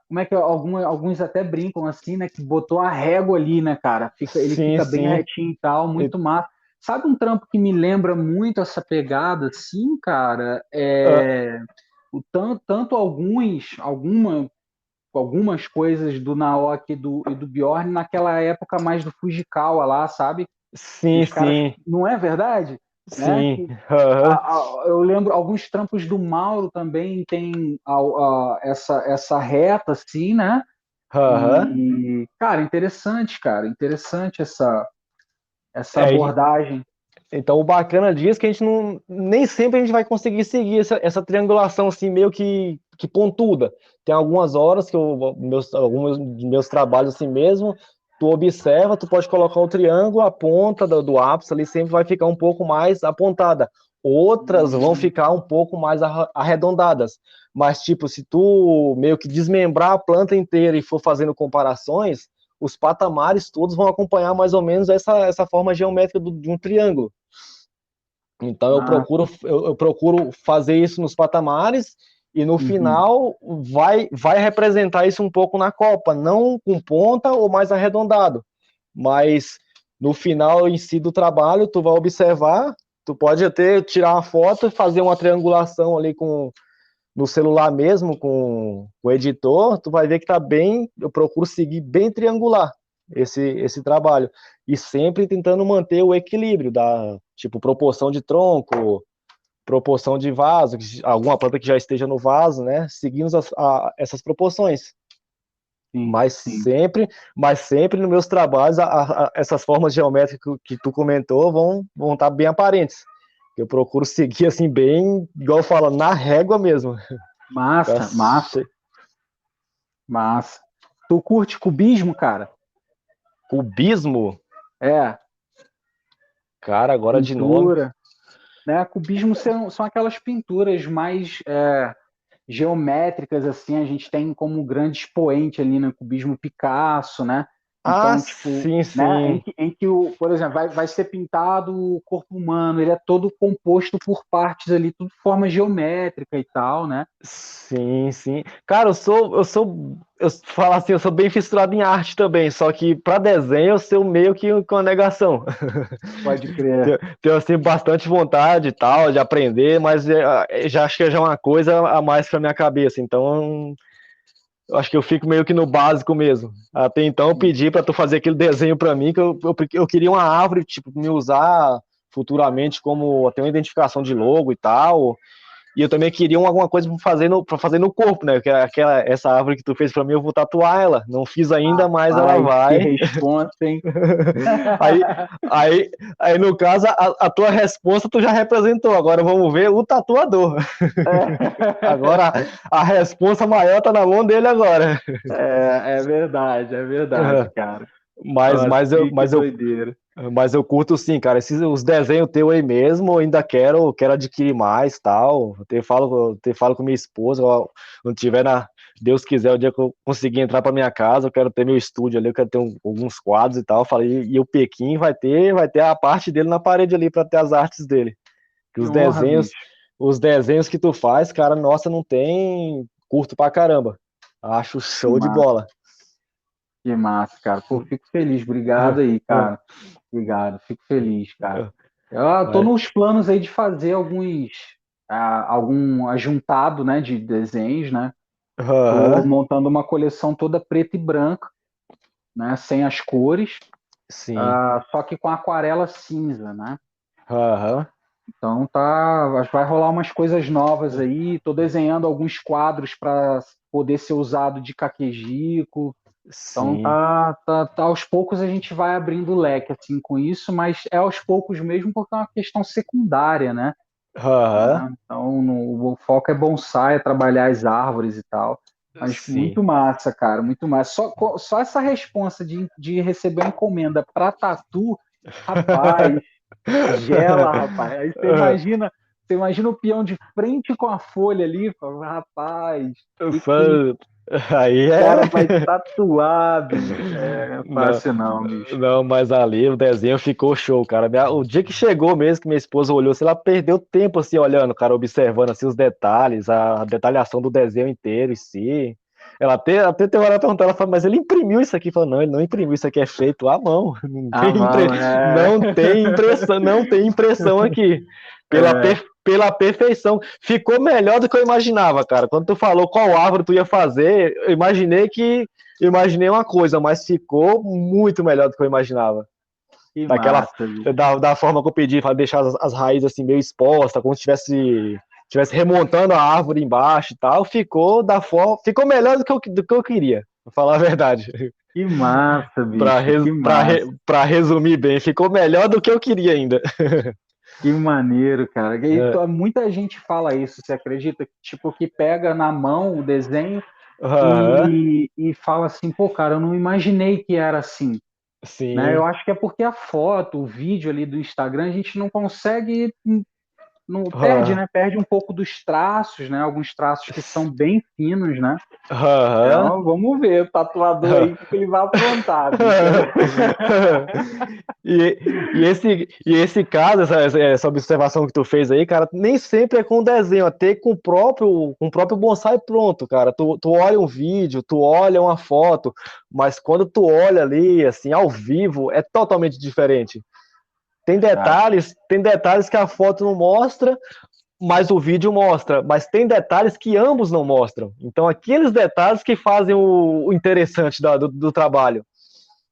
como é que alguns até brincam assim, né? Que botou a régua ali, né, cara? Ele sim, fica bem sim. retinho e tal, E- muito massa. Sabe um trampo que me lembra muito essa pegada, assim, cara? ah, Tanto algumas coisas do Naoki e do Bjorn naquela época mais do Fujikawa lá, sabe? sim, Os caras, sim, não é verdade? Né? sim. Aham, Eu lembro alguns trampos do Mauro também tem essa reta assim, né? aham. Cara, interessante essa É, abordagem. então, o bacana disso é que a gente não, nem sempre a gente vai conseguir seguir essa triangulação assim meio que pontuda. Tem algumas horas que alguns dos meus trabalhos assim mesmo, tu observa, tu pode colocar o triângulo, a ponta do ápice ali sempre vai ficar um pouco mais apontada. Outras vão Hum, ficar um pouco mais arredondadas. Mas, tipo, se tu meio que desmembrar a planta inteira e for fazendo comparações, os patamares todos vão acompanhar mais ou menos essa forma geométrica de um triângulo. Então massa. eu procuro fazer isso nos patamares e no Uhum. final vai representar isso um pouco na copa, não com ponta ou mais arredondado, mas no final em si do trabalho tu vai observar, tu pode até tirar uma foto e fazer uma triangulação ali no celular mesmo com o editor, tu vai ver que tá bem, eu procuro seguir bem triangular esse trabalho e sempre tentando manter o equilíbrio da tipo proporção de tronco, proporção de vaso, alguma planta que já esteja no vaso, né? Seguindo essas proporções. Sim, Mas sim. sempre, mas sempre nos meus trabalhos, essas formas geométricas que tu comentou vão estar bem aparentes. Eu procuro seguir assim, bem, igual eu falo, na régua mesmo. Massa, massa, massa. Tu curte cubismo, cara? Cubismo, É, cara, agora de nome. pintura, né? Cubismo são aquelas pinturas mais geométricas, assim, a gente tem como grande expoente ali no cubismo Picasso, né? Ah, Então, tipo, sim, né, em sim. que, em que por exemplo, vai ser pintado o corpo humano, ele é todo composto por partes ali, tudo de forma geométrica e tal, né? Sim, sim. Cara, eu falo assim, eu sou bem fissurado em arte também, só que para desenho eu sou meio que com a negação. Pode crer. Tenho assim bastante vontade e tal de aprender, mas já acho que já é uma coisa a mais para minha cabeça, então eu acho que eu fico meio que no básico mesmo. Até então eu pedi para tu fazer aquele desenho para mim que eu queria uma árvore tipo me usar futuramente como até uma identificação de logo e tal. E eu também queria alguma coisa para fazer no corpo, né? Essa árvore que tu fez para mim, eu vou tatuar ela. Não fiz ainda, mas ela Rapaz, que vai. responsa, hein? Aí, aí, aí no caso, a tua resposta tu já representou. Agora vamos ver o tatuador. Agora a resposta maior tá na mão dele agora. É verdade, cara. Mas, Nossa, mas, eu, que mas, eu, doideira. mas eu curto sim, cara. Os desenhos teus aí mesmo, eu ainda quero adquirir mais tal. Eu te falo com minha esposa, ó, quando tiver Deus quiser, o dia que eu conseguir entrar para minha casa, eu quero ter meu estúdio ali, eu quero ter alguns quadros e tal. Eu falei, e o Pequim vai ter a parte dele na parede ali para ter as artes dele. Que Que honra, bicho. os desenhos que tu faz, cara, nossa, não tem curto pra caramba. Acho Que show de massa, bola. que massa, cara. Pô, fico feliz. Obrigado aí, cara. Obrigado, fico feliz, cara. Eu tô Mas, nos planos aí de fazer algum ajuntado, né, de desenhos, né? Tô aham, montando uma coleção toda preta e branca, né, sem as cores, sim, só que com aquarela cinza, né? aham, Então tá, vai rolar umas coisas novas aí. Tô desenhando alguns quadros para poder ser usado de caquejico. Então sim, aos poucos a gente vai abrindo o leque assim com isso, mas é aos poucos mesmo porque é uma questão secundária, né? aham, Então o foco é bonsai, é trabalhar as árvores e tal. Mas sim. muito massa, cara, muito massa. Só essa responsa de receber uma encomenda para tatu, rapaz. Gela, rapaz. Aí você imagina o peão de frente com a folha ali, fala, rapaz, que Aí o é. cara vai tatuar, bicho. É Não, fácil não, bicho. não, mas ali o desenho ficou show, cara. O dia que chegou mesmo, que minha esposa olhou, sei lá, perdeu tempo assim, olhando, cara, observando assim os detalhes, a detalhação do desenho inteiro em si. Ela até tem hora perguntar, ela fala, mas ele imprimiu isso aqui? Falou, não, ele não imprimiu, isso aqui é feito à mão. Ah, vamos, Não tem impressão aqui. é, Pela perfeição. Ficou melhor do que eu imaginava, cara. Quando tu falou qual árvore tu ia fazer, eu imaginei uma coisa, mas ficou muito melhor do que eu imaginava. que Daquela, massa, bicho. da forma que eu pedi, para deixar as raízes assim meio expostas, como se tivesse remontando a árvore embaixo e tal, ficou melhor do que eu queria, pra falar a verdade. Que massa, bicho. Que massa. Para resumir bem, ficou melhor do que eu queria ainda. Que maneiro, cara. Muita gente fala isso, você acredita? Tipo, que pega na mão o desenho Aham, e fala assim, pô, cara, eu não imaginei que era assim, né? Eu sim. acho que é porque a foto, o vídeo ali do Instagram, a gente não consegue, não perde, Aham, né? Perde um pouco dos traços, né? Alguns traços que são bem finos, né? aham. Então, vamos ver o tatuador aí o que ele vai aprontar, bicho. E esse caso, essa observação que tu fez aí, cara, nem sempre é com desenho, até com o próprio bonsai pronto, cara. Tu olha um vídeo, tu olha uma foto, mas quando tu olha ali, assim, ao vivo, é totalmente diferente. Tem detalhes que a foto não mostra, mas o vídeo mostra. Mas tem detalhes que ambos não mostram. Então, aqueles detalhes que fazem o interessante do trabalho.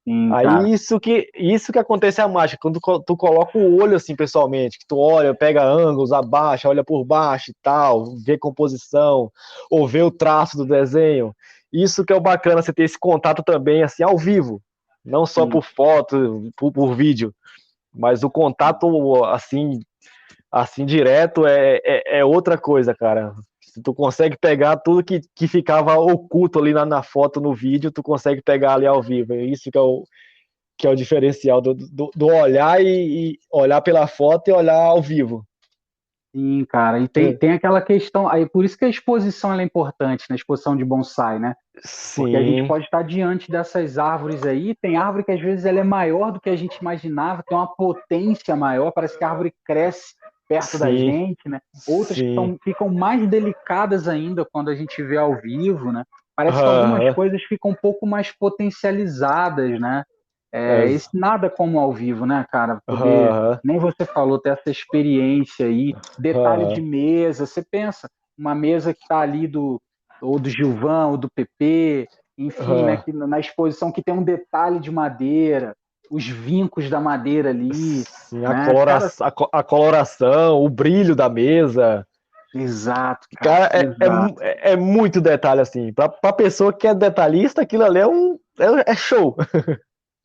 Sim, cara. Aí isso que acontece a mágica, quando tu coloca o olho assim pessoalmente, que tu olha, pega ângulos, abaixa, olha por baixo e tal, vê composição, ou vê o traço do desenho. Isso que é o bacana, você ter esse contato também assim ao vivo, não só Sim. por foto, por vídeo, mas o contato assim direto é outra coisa, cara. Se tu consegue pegar tudo que ficava oculto ali na foto, no vídeo, tu consegue pegar ali ao vivo. É isso que é o diferencial do olhar e olhar pela foto e olhar ao vivo. Sim, cara, e tem aquela questão, aí por isso que a exposição ela é importante, na exposição de bonsai, né? Porque a gente Sim, pode estar diante dessas árvores aí, tem árvore que às vezes ela é maior do que a gente imaginava, tem uma potência maior, parece que a árvore cresce perto da sim, gente, né? Outras que sim. ficam mais delicadas ainda quando a gente vê ao vivo, né? Parece que algumas Aham, coisas ficam um pouco mais potencializadas, né? Esse nada como ao vivo, né, cara? Poder, aham, nem você falou, ter essa experiência aí, detalhe de aham. mesa, você pensa, uma mesa que está ali ou do Gilvan, ou do PP, enfim, né, Aham. que na exposição que tem um detalhe de madeira, os vincos da madeira ali, Sim, né? Cara, a coloração, o brilho da mesa. exato, cara, Cara, exato. é muito detalhe, assim. Pra pessoa que é detalhista, aquilo ali é show.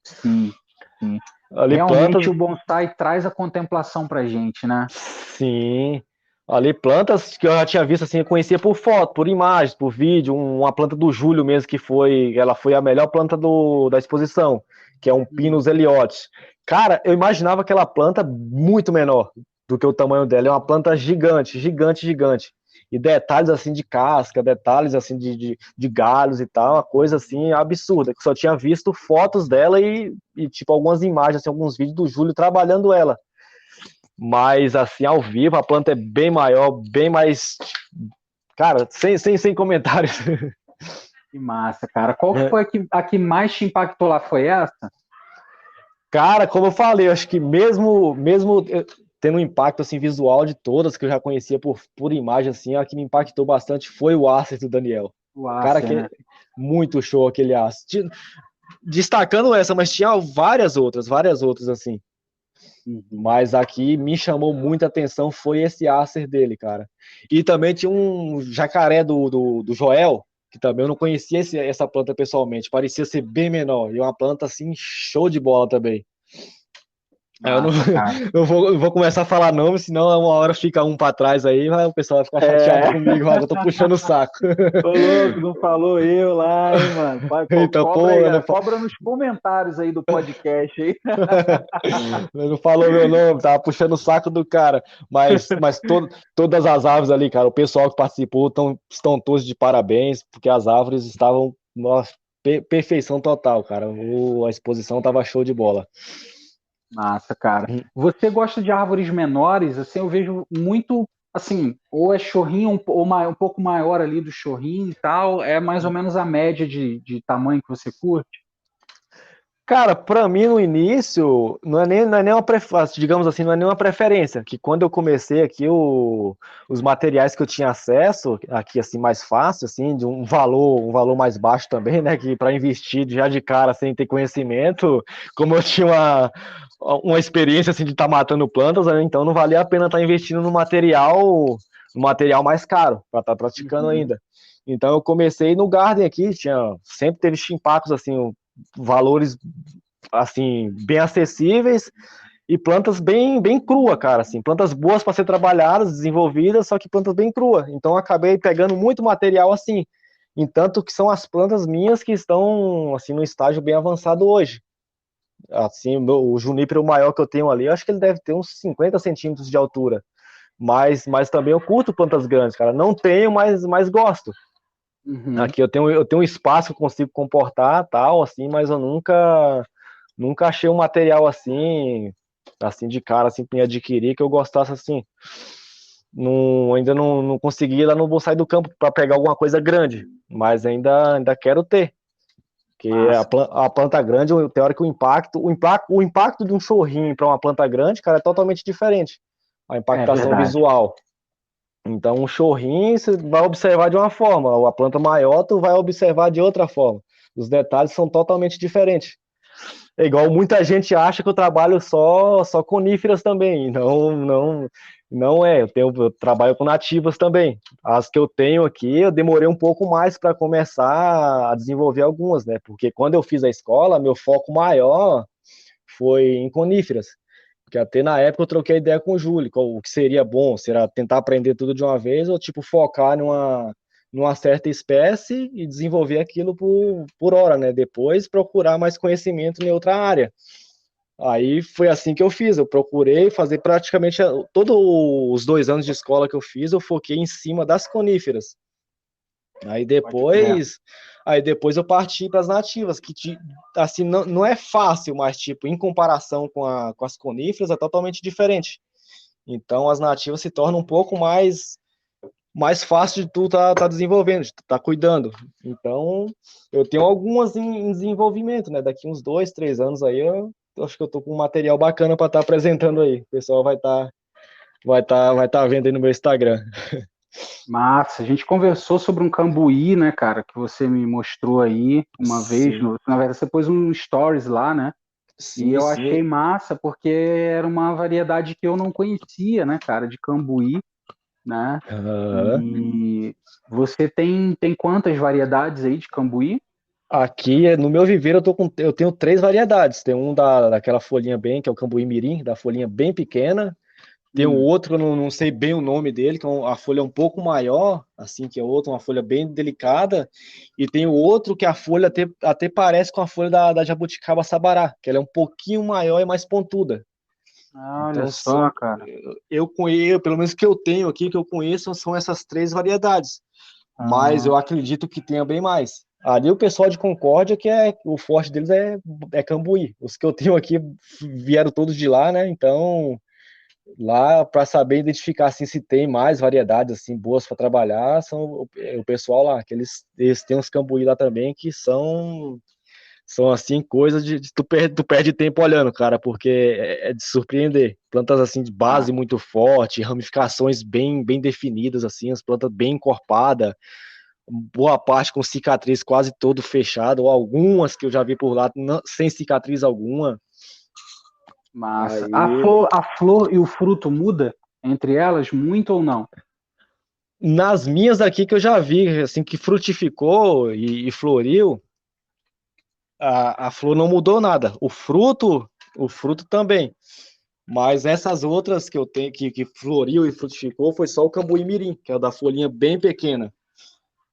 Sim, sim. Ali Realmente plantas, o bonsai traz a contemplação pra gente, né? sim. Ali plantas que eu já tinha visto, assim, eu conhecia por foto, por imagens, por vídeo. Uma planta do Júlio mesmo, ela foi a melhor planta da exposição, que é um Pinus eliote. Cara, eu imaginava aquela planta muito menor do que o tamanho dela. É uma planta gigante, gigante, gigante. E detalhes assim de casca, detalhes assim de galhos e tal, uma coisa assim absurda, que só tinha visto fotos dela tipo algumas imagens, assim, alguns vídeos do Júlio trabalhando ela. Mas assim, ao vivo, a planta é bem maior, bem mais. Cara, sem comentários. Que massa, cara. Qual que foi a que mais te impactou lá? Foi essa? Cara, como eu falei, eu acho que mesmo tendo um impacto assim, visual de todas que eu já conhecia por imagem, assim, a que me impactou bastante foi o Acer do Daniel. O Cara, Acer, que né? é muito show aquele Acer. Destacando essa, mas tinha várias outras, assim. Uhum. Mas aqui me chamou muita atenção foi esse Acer dele, cara. E também tinha um jacaré do Joel, que também eu não conhecia essa planta pessoalmente. Parecia ser bem menor. E uma planta assim, show de bola também. Eu não, Massa, cara. eu vou começar a falar nome, senão uma hora fica um pra trás aí, o pessoal vai ficar chateado É, comigo, eu tô puxando o saco. ô louco, não falou eu lá, hein, mano? Então, Cobra pô, aí, cobra nos comentários aí do podcast aí. não falou meu nome, tava puxando o saco do cara. Mas todas as árvores ali, cara, o pessoal que participou estão todos de parabéns, porque as árvores estavam, nossa, perfeição total, cara. A exposição tava show de bola. Massa, cara. Você gosta de árvores menores? Assim, eu vejo muito, assim, ou é chorrinho um pouco maior ali do chorrinho e tal, é mais ou menos a média de tamanho que você curte? Cara, pra mim no início, não é nem uma preferência, digamos assim, não é nem uma preferência, que quando eu comecei aqui, os materiais que eu tinha acesso, aqui assim, mais fácil, assim, de um valor mais baixo também, né, que para investir já de cara, sem ter conhecimento, como eu tinha uma experiência, assim, de estar matando plantas, né, então não valia a pena estar investindo no material mais caro, para estar praticando Uhum. ainda. Então eu comecei no garden aqui, sempre teve chimpacos, assim, valores assim bem acessíveis e plantas bem crua, cara, assim, plantas boas para ser trabalhadas, desenvolvidas, só que plantas bem crua. Então eu acabei pegando muito material assim, entanto que são as plantas minhas que estão assim no estágio bem avançado hoje. Assim, o junípero maior que eu tenho ali, eu acho que ele deve ter uns 50 centímetros de altura. Mas também eu curto plantas grandes, cara. Não tenho, mas gosto. Uhum. Aqui eu tenho um espaço que eu consigo comportar, tal, assim, mas eu nunca achei um material assim de cara, assim, para adquirir, que eu gostasse assim. Não, ainda não consegui ir lá no bonsai do campo para pegar alguma coisa grande, mas ainda quero ter. Porque a, Massa. plan- a planta grande, teórico, o impacto de um chorrinho para uma planta grande, cara, é totalmente diferente. A É impactação verdade. visual. Então, um chorrinho você vai observar de uma forma, a planta maior tu vai observar de outra forma. Os detalhes são totalmente diferentes. É igual muita gente acha que eu trabalho só coníferas também. Não é. Eu trabalho com nativas também. As que eu tenho aqui, eu demorei um pouco mais para começar a desenvolver algumas, né? Porque quando eu fiz a escola, meu foco maior foi em coníferas. Porque até na época eu troquei ideia com o Júlio, o que seria bom, será tentar aprender tudo de uma vez ou tipo focar numa certa espécie e desenvolver aquilo por hora, né? Depois procurar mais conhecimento em outra área. Aí foi assim que eu fiz, eu procurei fazer praticamente todos os 2 anos de escola que eu fiz, eu foquei em cima das coníferas. Aí Pode crer. depois, aí depois eu parti para as nativas, que assim não é fácil, mas tipo em comparação com as coníferas é totalmente diferente. Então as nativas se tornam um pouco mais fácil de tu tá desenvolvendo, de tu tá cuidando. Então eu tenho algumas em desenvolvimento, né? Daqui uns 2, 3 anos aí eu acho que eu tô com um material bacana para estar apresentando aí. O pessoal vai tá vendo aí no meu Instagram. Massa. A gente conversou sobre um cambuí, né, cara, que você me mostrou aí uma vez. Sim, Na verdade, você pôs um stories lá, né? E sim, eu sim. achei massa porque era uma variedade que eu não conhecia, né, cara, de cambuí, né? Aham. E você tem quantas variedades aí de cambuí? Aqui no meu viveiro eu tenho 3 variedades. Tem um daquela folhinha que é o cambuí mirim, da folhinha bem pequena. Tem o Hum. outro, eu não sei bem o nome dele, que a folha é um pouco maior, assim, que é outro, uma folha bem delicada. E tem o outro que a folha até parece com a folha da jabuticaba sabará, que ela é um pouquinho maior e mais pontuda. Ah, olha Então, só, cara. eu conheço, pelo menos que eu tenho aqui, que eu conheço, são essas 3 variedades. Mas Ah, eu acredito que tenha bem mais. Ali o pessoal de Concórdia, que o forte deles é cambuí. Os que eu tenho aqui vieram todos de lá, né? Então, lá para saber identificar assim, se tem mais variedades assim boas para trabalhar, são o pessoal lá, que eles têm uns cambuí lá também que são assim coisas de tu perde tempo olhando, cara, porque é de surpreender. Plantas assim de ah, base muito forte, ramificações bem definidas assim, as plantas bem encorpadas, boa parte com cicatriz quase todo fechado, ou algumas que eu já vi por lá sem cicatriz alguma. massa. Aí, A flor e o fruto muda entre elas muito ou não? nas minhas aqui que eu já vi, assim, que frutificou e floriu, a flor não mudou nada. O fruto também. Mas essas outras que eu tenho, que floriu e frutificou, foi só o cambuí mirim, que é o da folhinha bem pequena.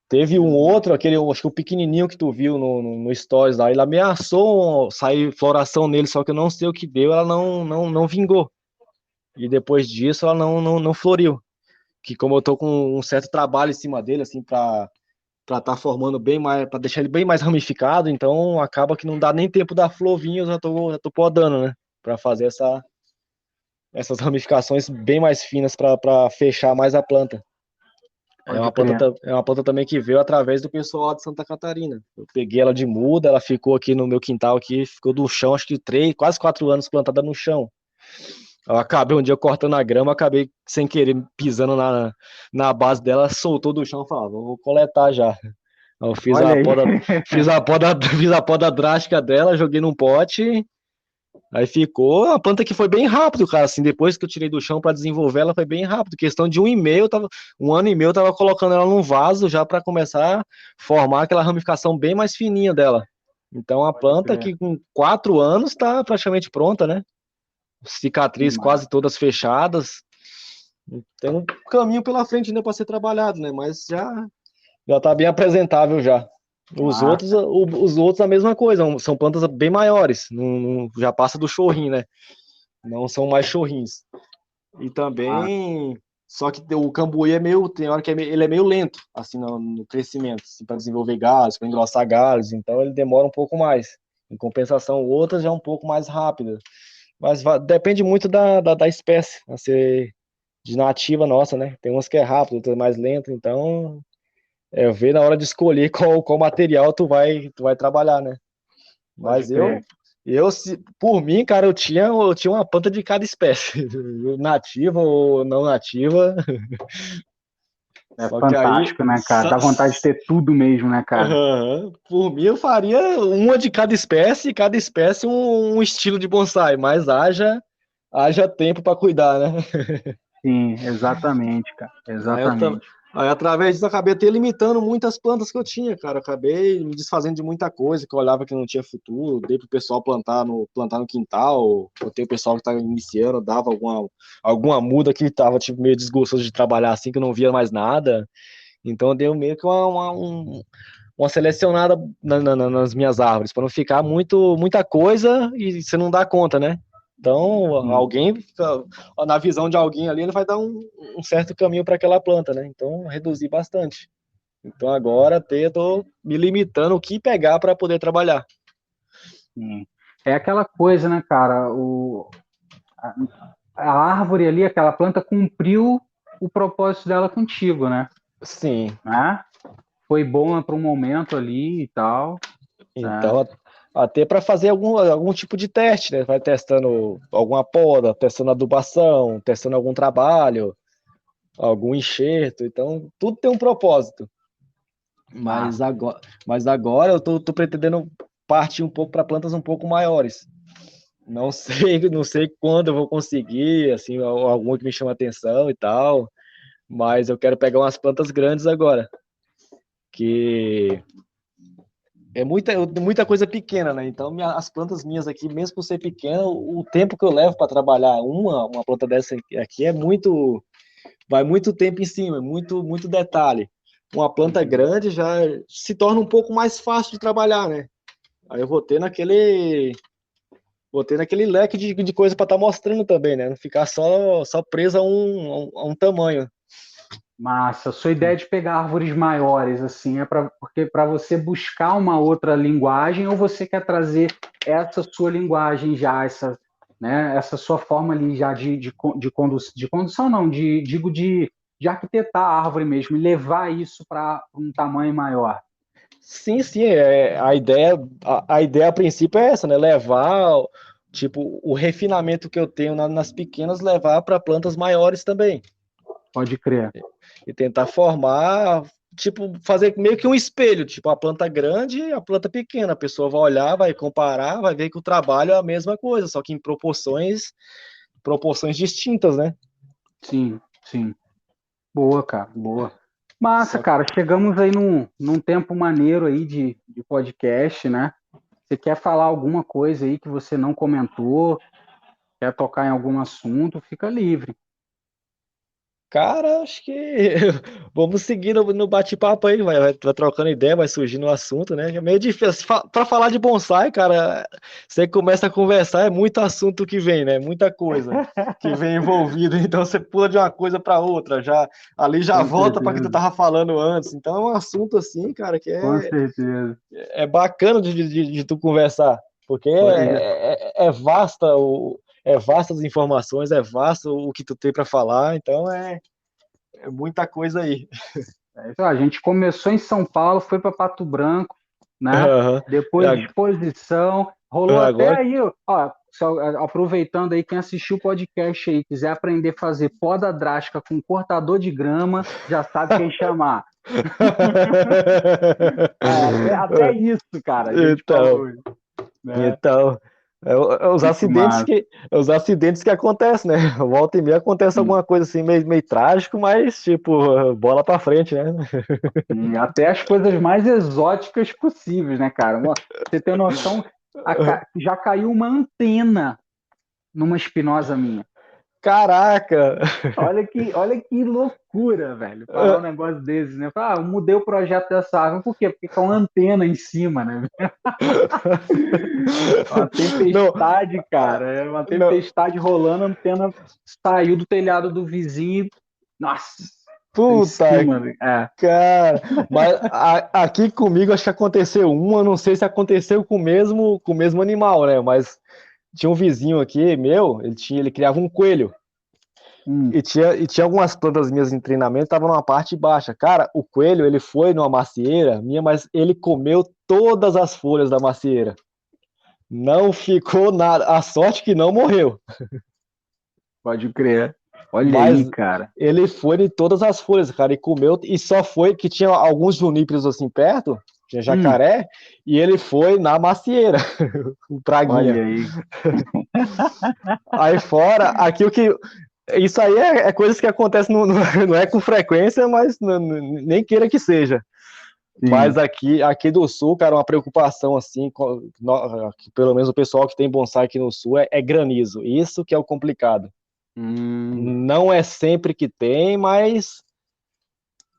Teve um outro, aquele, acho que o pequenininho que tu viu no Stories lá, ele ameaçou sair floração nele, só que eu não sei o que deu, ela não vingou. E depois disso ela não floriu. Que como eu tô com um certo trabalho em cima dele, assim, para estar formando bem mais, para deixar ele bem mais ramificado, então acaba que não dá nem tempo da flor vir, eu já tô podando, né? Para fazer essas ramificações bem mais finas para fechar mais a planta. Pode crer. É uma planta também que veio através do pessoal lá de Santa Catarina. Eu peguei ela de muda, ela ficou aqui no meu quintal aqui, ficou do chão, acho que quase 4 anos plantada no chão. Eu acabei um dia cortando a grama, acabei sem querer pisando na base dela, soltou do chão e falava, vou coletar já. Eu fiz Olha a aí. poda, fiz a poda drástica dela, joguei num pote, aí ficou a planta que foi bem rápido, cara, assim, depois que eu tirei do chão para desenvolver ela foi bem rápido, questão de 1 ano e meio eu tava colocando ela num vaso já para começar a formar aquela ramificação bem mais fininha dela. Então a Pode planta crer. que com 4 anos está praticamente pronta, né? Que Cicatrizes massa. quase todas fechadas. Tem um caminho pela frente ainda para ser trabalhado, né? Mas já tá bem apresentável já. Massa. Os outros a mesma coisa, são plantas bem maiores, já passa do chorrinho, né? Não são mais chorrinhos. E Massa. também, só que o cambuí é meio, tem hora que ele é meio lento, assim, no crescimento, assim, para desenvolver galhos, para engrossar galhos, então ele demora um pouco mais. Em compensação, outras já é um pouco mais rápida. Mas depende muito da espécie, a ser de nativa nossa, né? Tem umas que é rápido, outras mais lento, então ver na hora de escolher qual material tu vai trabalhar, né? Pode Mas crer. por mim, cara, eu tinha uma planta de cada espécie, nativa ou não nativa. É Só que aí, fantástico, né, cara? Dá vontade de ter tudo mesmo, né, cara? aham, por mim eu faria uma de cada espécie, e cada espécie um estilo de bonsai, mas haja tempo para cuidar, né? Sim, exatamente, cara. Aí, eu ta- Exatamente. aí, através disso, eu acabei até limitando muitas plantas que eu tinha, cara. Eu acabei me desfazendo de muita coisa que eu olhava que não tinha futuro. Dei pro pessoal plantar no quintal. Eu tenho o pessoal que tá iniciando, dava alguma muda que tava tipo, meio desgostoso de trabalhar assim, que eu não via mais nada. Então, eu dei meio que uma selecionada nas minhas árvores, para não ficar muita coisa e você não dá conta, né? Então, Sim. na visão de alguém ali, ele vai dar um certo caminho para aquela planta, né? Então, reduzir bastante. Então, agora eu tô me limitando o que pegar para poder trabalhar. Sim. É aquela coisa, né, cara? A, a árvore ali, aquela planta cumpriu o propósito dela contigo, né? Sim. Né? Foi bom para um momento ali e tal, né? Então, até para fazer algum tipo de teste, né? Vai testando alguma poda, testando adubação, testando algum trabalho, algum enxerto. Então, tudo tem um propósito. Mas Massa. agora, mas agora eu tô pretendendo partir um pouco para plantas um pouco maiores. Não sei, não sei quando eu vou conseguir, assim, alguma que me chama atenção e tal, mas eu quero pegar umas plantas grandes agora, que é muita coisa pequena, né? Então, as plantas minhas aqui, mesmo por ser pequena, o tempo que eu levo para trabalhar uma planta dessa aqui vai muito tempo em cima, muito detalhe. Uma planta Uhum. grande já se torna um pouco mais fácil de trabalhar, né? Aí eu vou ter naquele leque de coisa para estar mostrando também, né? Não ficar só preso a um tamanho. Massa. Sua ideia de pegar árvores maiores, assim, porque para você buscar uma outra linguagem ou você quer trazer essa sua linguagem já, né, essa sua forma ali já de condução, não, digo de arquitetar a árvore mesmo e levar isso para um tamanho maior. Sim, sim, a ideia a princípio é essa, né? Levar, tipo, o refinamento que eu tenho nas pequenas, levar para plantas maiores também. Pode crer. E tentar formar, tipo, fazer meio que um espelho, tipo, a planta grande e a planta pequena. A pessoa vai olhar, vai comparar, vai ver que o trabalho é a mesma coisa, só que em proporções distintas, né? Sim, sim. Boa, cara, boa. Massa, Só cara, chegamos aí num tempo maneiro aí de podcast, né? Você quer falar alguma coisa aí que você não comentou? Quer tocar em algum assunto, fica livre. Cara, acho que vamos seguir no bate-papo aí, vai trocando ideia, vai surgindo o assunto, né? É meio difícil. Para falar de bonsai, cara, você começa a conversar, é muito assunto que vem, né? Muita coisa que vem envolvido, então você pula de uma coisa para outra, já Com volta para o que tu certeza, tava falando antes. Então é um assunto assim, cara, que com certeza. é bacana de tu conversar, porque Pois é. é vasta é vastas as informações, é vasto o que tu tem para falar, então é muita coisa aí. A gente começou em São Paulo, foi para Pato Branco, né? Aham. Depois de exposição, rolou até Agora, aí, ó, só aproveitando aí, quem assistiu o podcast aí, quiser aprender a fazer poda drástica com cortador de grama, já sabe quem chamar. Até isso, cara, a gente então, falou, né? então Muito massa. os acidentes que acontecem, né? Volta e meia acontece Sim. alguma coisa assim meio trágico, mas tipo, bola pra frente, né? E até as coisas mais exóticas possíveis, né, cara? Você tem noção, já caiu uma antena numa espinosa minha. Caraca! Olha que loucura, velho, falar um negócio desse, né? Eu mudei o projeto dessa árvore, por quê? Porque com uma antena em cima, né? Uma Não, tempestade, cara, é uma não, tempestade rolando, a antena saiu do telhado do vizinho, nossa, em puta, cima, né? cara, mas aqui comigo acho que aconteceu uma, não sei se aconteceu com o mesmo animal, né? Mas tinha um vizinho aqui, meu, ele criava um coelho. Hum. E tinha algumas plantas minhas em treinamento, estavam numa parte baixa. Cara, o coelho, ele foi numa macieira minha, mas ele comeu todas as folhas da macieira. Não ficou nada. A sorte que não morreu. Pode crer. Olha Mas aí, cara. ele foi em todas as folhas, cara, e comeu, e só foi que tinha alguns juníperos assim perto, tinha jacaré, e ele foi na macieira, o praguinha. Olha aí. Aí fora, aqui o que. Isso aí é coisas que acontecem, não é com frequência, mas nem queira que seja. Mas Sim. aqui do sul, cara, uma preocupação assim, pelo menos o pessoal que tem bonsai aqui no sul, é granizo. Isso que é o complicado. Não é sempre que tem, mas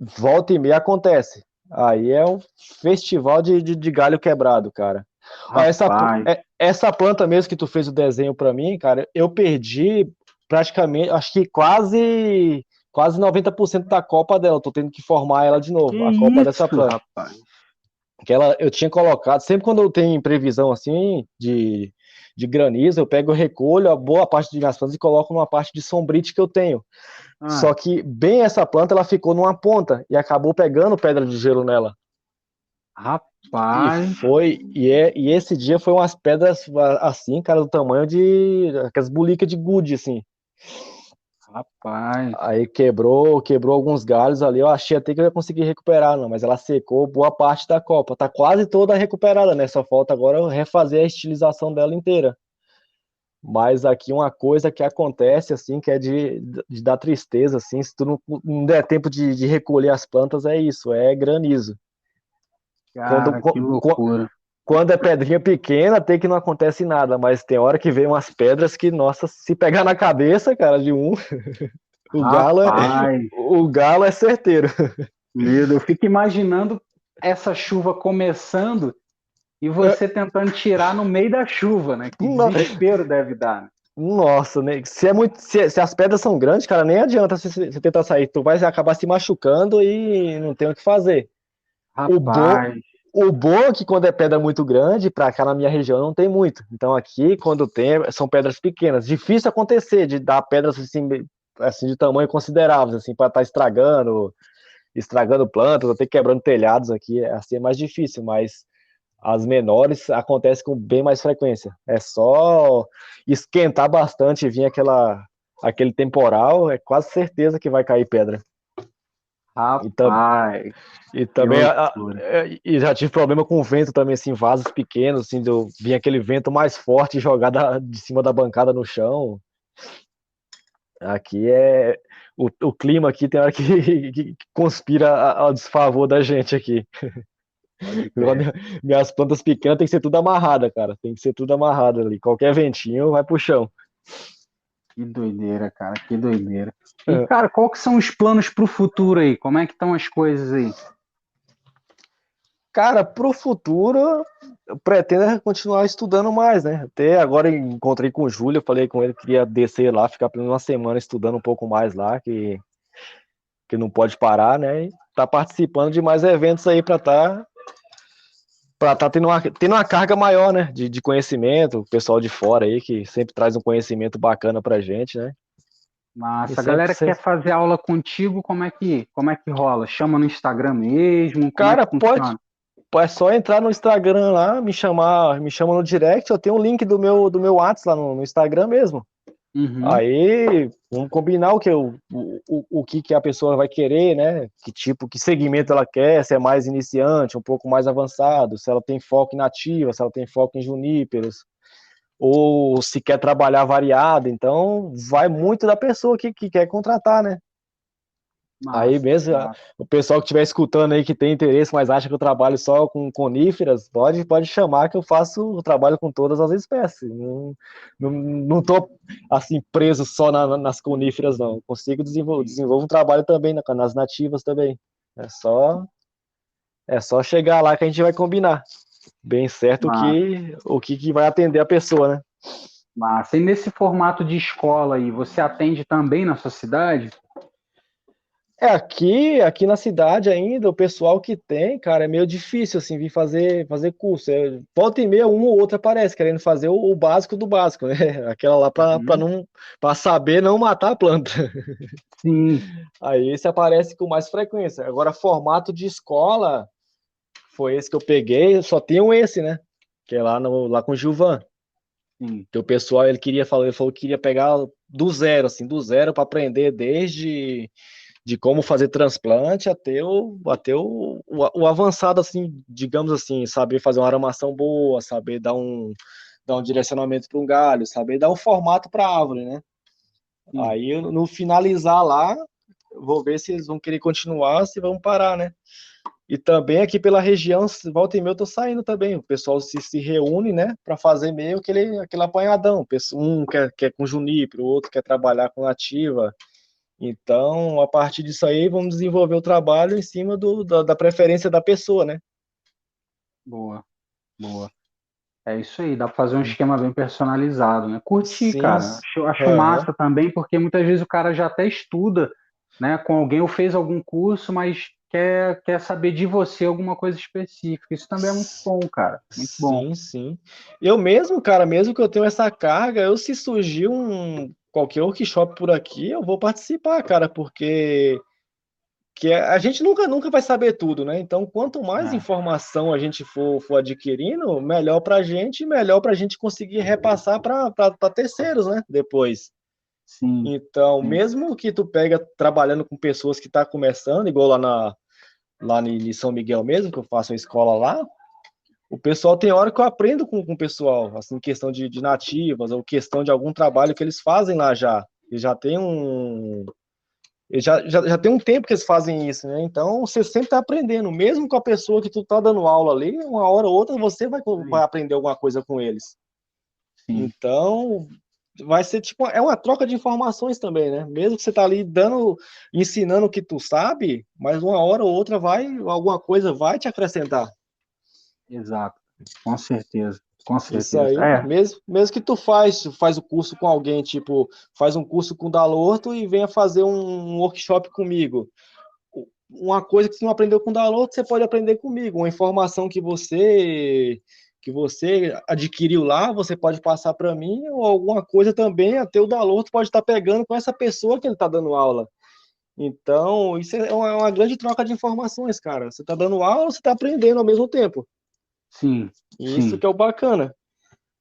volta e meia acontece. Aí é um festival de galho quebrado, cara. Ó, Rapaz. essa planta mesmo que tu fez o desenho para mim, cara, eu perdi praticamente, acho que quase 90% da copa dela. Tô tendo que formar ela de Que novo, a copa dessa isso, planta. rapaz? Que eu tinha colocado, sempre quando eu tenho previsão assim de granizo, eu pego, eu recolho a boa parte de minhas plantas e coloco numa parte de sombrite que eu tenho. Ah, Só que bem essa planta ela ficou numa ponta e acabou pegando pedra de gelo nela. rapaz. E esse dia foi umas pedras assim, cara, do tamanho de aquelas bulicas de gude assim. Rapaz. Aí quebrou alguns galhos ali. Eu achei até que eu ia conseguir recuperar, não, mas ela secou boa parte da copa. Tá quase toda recuperada, né? Só falta agora eu refazer a estilização dela inteira. Mas aqui uma coisa que acontece, assim, que é de dar tristeza, assim, se tu não der tempo de recolher as plantas, é isso, é granizo. Quando, Cara, que loucura. quando é pedrinha pequena, até que não acontece nada, mas tem hora que vem umas pedras que, nossa, se pegar na cabeça, cara, de um, o galo é, Rapaz. o galo é certeiro. Meu Deus, eu fico imaginando essa chuva começando e você tentando tirar no meio da chuva, né? Que desespero deve dar, né? Nossa, né? Se as pedras são grandes, cara, nem adianta você tentar sair. Tu vai acabar se machucando e não tem o que fazer. O bom, Rapaz. o bom é que quando é pedra muito grande, pra cá na minha região não tem muito. Então aqui, quando tem, são pedras pequenas. Difícil acontecer de dar pedras assim de tamanho considerável, assim, para estar estragando plantas, até quebrando telhados aqui. Assim é mais difícil, mas as menores acontecem com bem mais frequência. É só esquentar bastante e vir aquele temporal, é quase certeza que vai cair pedra. E, Rapaz. e Que também loucura. e já tive problema com vento também, assim, vasos pequenos, assim, vinha aquele vento mais forte e jogar de cima da bancada no chão. Aqui é o clima aqui tem hora que conspira ao desfavor da gente aqui. Pode crer. Minhas plantas pequenas tem que ser tudo amarrada, cara. Tem que ser tudo amarrado ali. Qualquer ventinho vai pro chão. Que doideira, cara, que doideira. E, É. cara, qual que são os planos para o futuro aí? Como é que estão as coisas aí? Cara, pro futuro, eu pretendo continuar estudando mais, né? Até agora encontrei com o Júlio, eu falei com ele que queria descer lá, ficar pelo menos uma semana estudando um pouco mais lá, que não pode parar, né? E tá participando de mais eventos aí para tá tendo uma carga maior, né? De conhecimento, o pessoal de fora aí, que sempre traz um conhecimento bacana pra gente, né? E Massa, a sempre, galera quer fazer aula contigo, como é que rola? Chama no Instagram mesmo? Como é que cara, funciona? é só entrar no Instagram lá, me chama no direct, eu tenho o link do meu WhatsApp lá no Instagram mesmo. Uhum, Aí, vamos combinar o que a pessoa vai querer, né? Que tipo, que segmento ela quer, se é mais iniciante, um pouco mais avançado, se ela tem foco em nativa, se ela tem foco em juníperos, ou se quer trabalhar variado. Então, vai muito da pessoa que quer contratar, né? Aí massa, mesmo, massa. o pessoal que estiver escutando aí que tem interesse, mas acha que eu trabalho só com coníferas, pode chamar que eu faço o trabalho com todas as espécies. Não tô assim preso só nas coníferas, não. Eu consigo Sim. desenvolver um trabalho também nas nativas também. É só chegar lá que a gente vai combinar bem certo Massa, o que vai atender a pessoa, né? massa. E nesse formato de escola aí, você atende também na sua cidade? Aqui na cidade ainda, o pessoal que tem, cara, é meio difícil, assim, vir fazer curso. Volta e meia, um ou outro aparece querendo fazer o básico do básico, né? Aquela lá Uhum. para saber não matar a planta. Sim, Aí esse aparece com mais frequência. Agora, formato de escola, foi esse que eu peguei, só tenho esse, né? Que é lá com o Gilvan. sim. Que o pessoal, ele falou que queria pegar do zero, assim, do zero para aprender desde de como fazer transplante até o avançado, assim, digamos assim, saber fazer uma aramação boa, saber dar um direcionamento para um galho, saber dar um formato para a árvore, né? Sim. Aí, no finalizar lá, eu vou ver se eles vão querer continuar, se vão parar, né? E também aqui pela região, volta e meia eu tô saindo também. O pessoal se reúne, né, para fazer meio aquele apanhadão. Um quer com junípero, o outro quer trabalhar com nativa. Então, a partir disso aí, vamos desenvolver o trabalho em cima da preferência da pessoa, né? Boa, boa. É isso aí, dá para fazer um esquema bem personalizado, né? Curti, Sim. cara. Acho Aham. massa também, porque muitas vezes o cara já até estuda, né, com alguém ou fez algum curso, mas quer saber de você alguma coisa específica. Isso também é muito bom, cara. Muito bom. Sim, sim. Eu mesmo, cara, mesmo que eu tenha essa carga, se surgir qualquer workshop por aqui, eu vou participar, cara, porque a gente nunca vai saber tudo, né? Então, quanto mais É, informação a gente for adquirindo, melhor para a gente, melhor para a gente conseguir repassar para terceiros, né? Depois. sim, Então, sim. mesmo que tu pega trabalhando com pessoas que tá começando, igual lá em São Miguel mesmo, que eu faço a escola lá, o pessoal tem hora que eu aprendo com o pessoal, assim, questão de nativas, ou questão de algum trabalho que eles fazem lá já. E já tem já tem um tempo que eles fazem isso, né? Então, você sempre tá aprendendo, mesmo com a pessoa que tu tá dando aula ali, uma hora ou outra você vai Aí, aprender alguma coisa com eles. sim, Então, vai ser tipo, é uma troca de informações também, né? Mesmo que você tá ali ensinando o que tu sabe, mas uma hora ou outra alguma coisa vai te acrescentar. exato. Com certeza, com Isso certeza. aí, É, mesmo que tu faz o curso com alguém, tipo, faz um curso com o Dalorto e venha fazer um workshop comigo. Uma coisa que você não aprendeu com o Dalorto, você pode aprender comigo. Uma informação que você adquiriu lá, você pode passar para mim, ou alguma coisa também, até o Dalorto pode estar pegando com essa pessoa que ele está dando aula. Então, isso é uma grande troca de informações, cara. Você está dando aula, você está aprendendo ao mesmo tempo. sim, E isso sim, que é o bacana.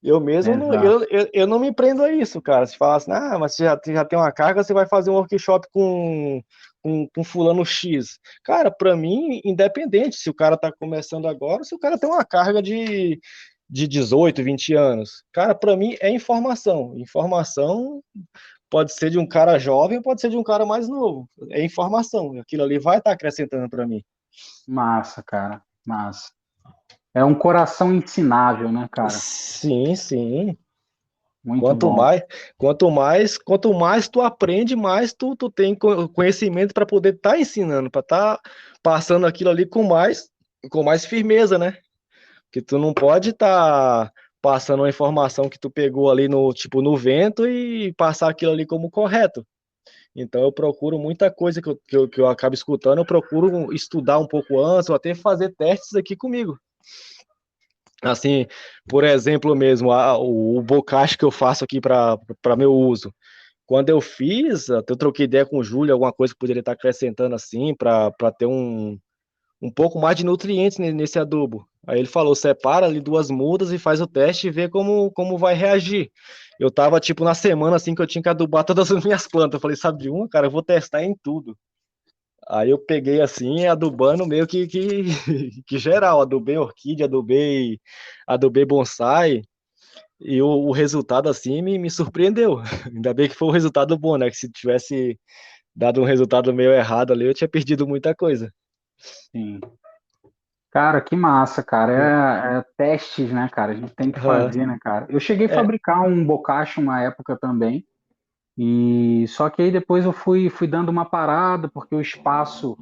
Eu mesmo não, exato. eu não me prendo a isso, cara. Se falar assim, mas você já tem uma carga, você vai fazer um workshop com fulano X. Cara, para mim, independente se o cara tá começando agora, se o cara tem uma carga de 18, 20 anos. Cara, para mim é informação. Informação pode ser de um cara jovem, pode ser de um cara mais novo. É informação. Aquilo ali vai estar acrescentando para mim. Massa, cara, massa. É um coração ensinável, né, cara? Sim, sim. Muito Quanto bom. mais, quanto mais tu aprende, mais tu tem conhecimento para poder estar ensinando, para estar passando aquilo ali com mais firmeza, né? Que tu não pode estar passando uma informação que tu pegou ali no, tipo, no vento e passar aquilo ali como correto. Então eu procuro muita coisa que eu acabo escutando, eu procuro estudar um pouco antes, ou até fazer testes aqui comigo. Assim, por exemplo mesmo, o bocashi que eu faço aqui para meu uso. Quando eu fiz, até eu troquei ideia com o Júlio, alguma coisa que poderia estar acrescentando assim, para ter um pouco mais de nutrientes nesse adubo. Aí ele falou, separa ali 2 mudas e faz o teste e vê como vai reagir. Eu tava, tipo, na semana, assim, que eu tinha que adubar todas as minhas plantas. Eu falei, sabe de uma, cara, eu vou testar em tudo. Aí eu peguei, assim, adubando meio que geral. Adubei orquídea, adubei bonsai. E o resultado, assim, me surpreendeu. Ainda bem que foi um resultado bom, né? Que se tivesse dado um resultado meio errado ali, eu tinha perdido muita coisa. Sim. Cara, que massa, cara. É testes, né, cara? A gente tem que Aham. fazer, né, cara? Eu cheguei a É, fabricar um bocacho uma época também, e só que aí depois eu fui dando uma parada, porque o espaço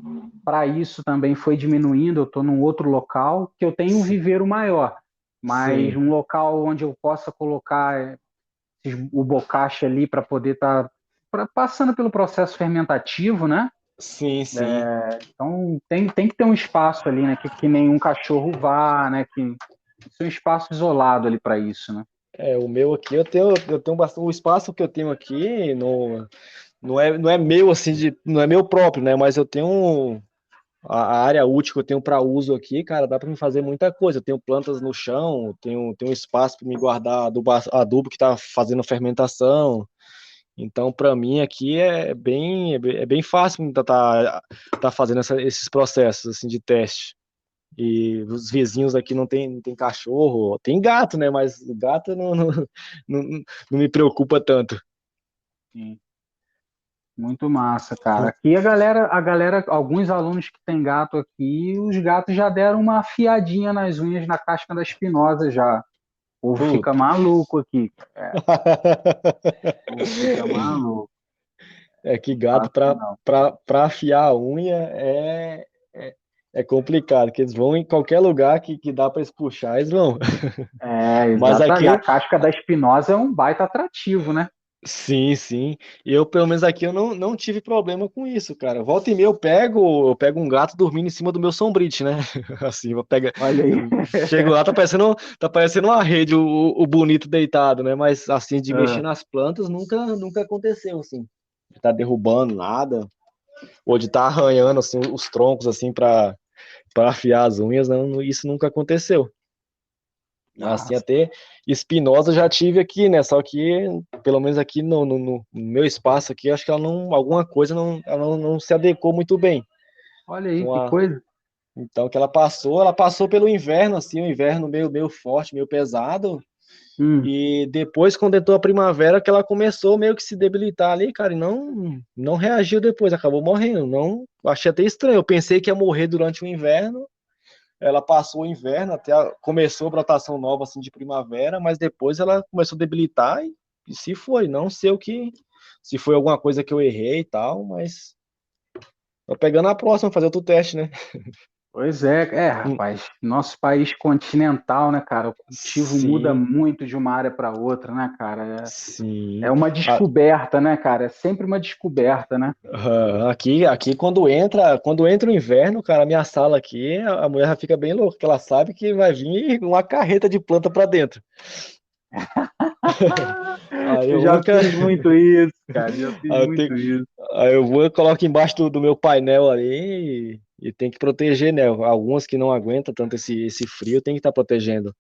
para isso também foi diminuindo. Eu estou num outro local que eu tenho um sim, viveiro maior, mas sim, um local onde eu possa colocar o bocache ali para poder estar passando pelo processo fermentativo, né? sim, sim. Então tem que ter um espaço ali, né? Que nenhum cachorro vá, né? Que ser um espaço isolado ali para isso, né? O meu aqui, eu tenho bastante, o espaço que eu tenho aqui não é meu assim, não é meu próprio, né? Mas eu tenho a área útil que eu tenho para uso aqui, cara, dá para me fazer muita coisa. Eu tenho plantas no chão, tenho espaço para me guardar adubo que está fazendo fermentação. Então, para mim aqui é bem fácil tá fazendo esses processos assim de teste. E os vizinhos aqui não tem cachorro, tem gato, né? Mas o gato não, não me preocupa tanto. Sim. Muito massa, cara. Aqui a galera, alguns alunos que têm gato aqui, os gatos já deram uma afiadinha nas unhas na casca da espinosa já. O povo fica Puta. maluco aqui. O povo fica maluco. É que Não gato, passa, para não. afiar a unha é complicado, que eles vão em qualquer lugar que dá para eles puxar, eles vão. É, Mas exatamente. A aqui, casca da espinosa é um baita atrativo, né? sim, sim. Eu, pelo menos aqui, eu não tive problema com isso, cara. Volta e meia eu pego um gato dormindo em cima do meu sombrite, né? Assim, Olha aí. eu chego lá, tá parecendo uma rede, o bonito deitado, né? Mas assim, de mexer Ah, nas plantas, nunca aconteceu, assim. De tá derrubando nada, ou de estar arranhando, assim, os troncos, assim, para afiar as unhas, não, isso nunca aconteceu. Assim, massa. até espinosa já tive aqui, né? Só que, pelo menos aqui no meu espaço aqui, acho que alguma coisa ela não se adequou muito bem. Olha aí, Então, que coisa. então que ela passou pelo inverno, assim, um inverno meio forte, meio pesado. Hum. E depois, quando entrou a primavera, que ela começou meio que se debilitar ali, cara, e não reagiu depois, acabou morrendo. Não, achei até estranho. Eu pensei que ia morrer durante o inverno. Ela passou o inverno, começou a brotação nova assim de primavera, mas depois ela começou a debilitar e se foi. Não sei se foi alguma coisa que eu errei e tal, mas tô pegando a próxima, fazer outro teste, né? Pois é, Hum, rapaz, nosso país continental, né, cara? O cultivo muda Sim, muito de uma área para outra, né, cara? É sim. uma A- descoberta, né, cara? É sempre uma descoberta, né? aqui quando entra o inverno, cara, a minha sala aqui, a mulher já fica bem louca, porque ela sabe que vai vir uma carreta de planta para dentro. Aí Eu eu já vou, fiz muito isso, cara, já fiz aí eu tenho, muito isso. Aí eu vou e coloco embaixo do meu painel ali e tem que proteger, né? Algumas que não aguentam tanto esse frio, tem que estar protegendo.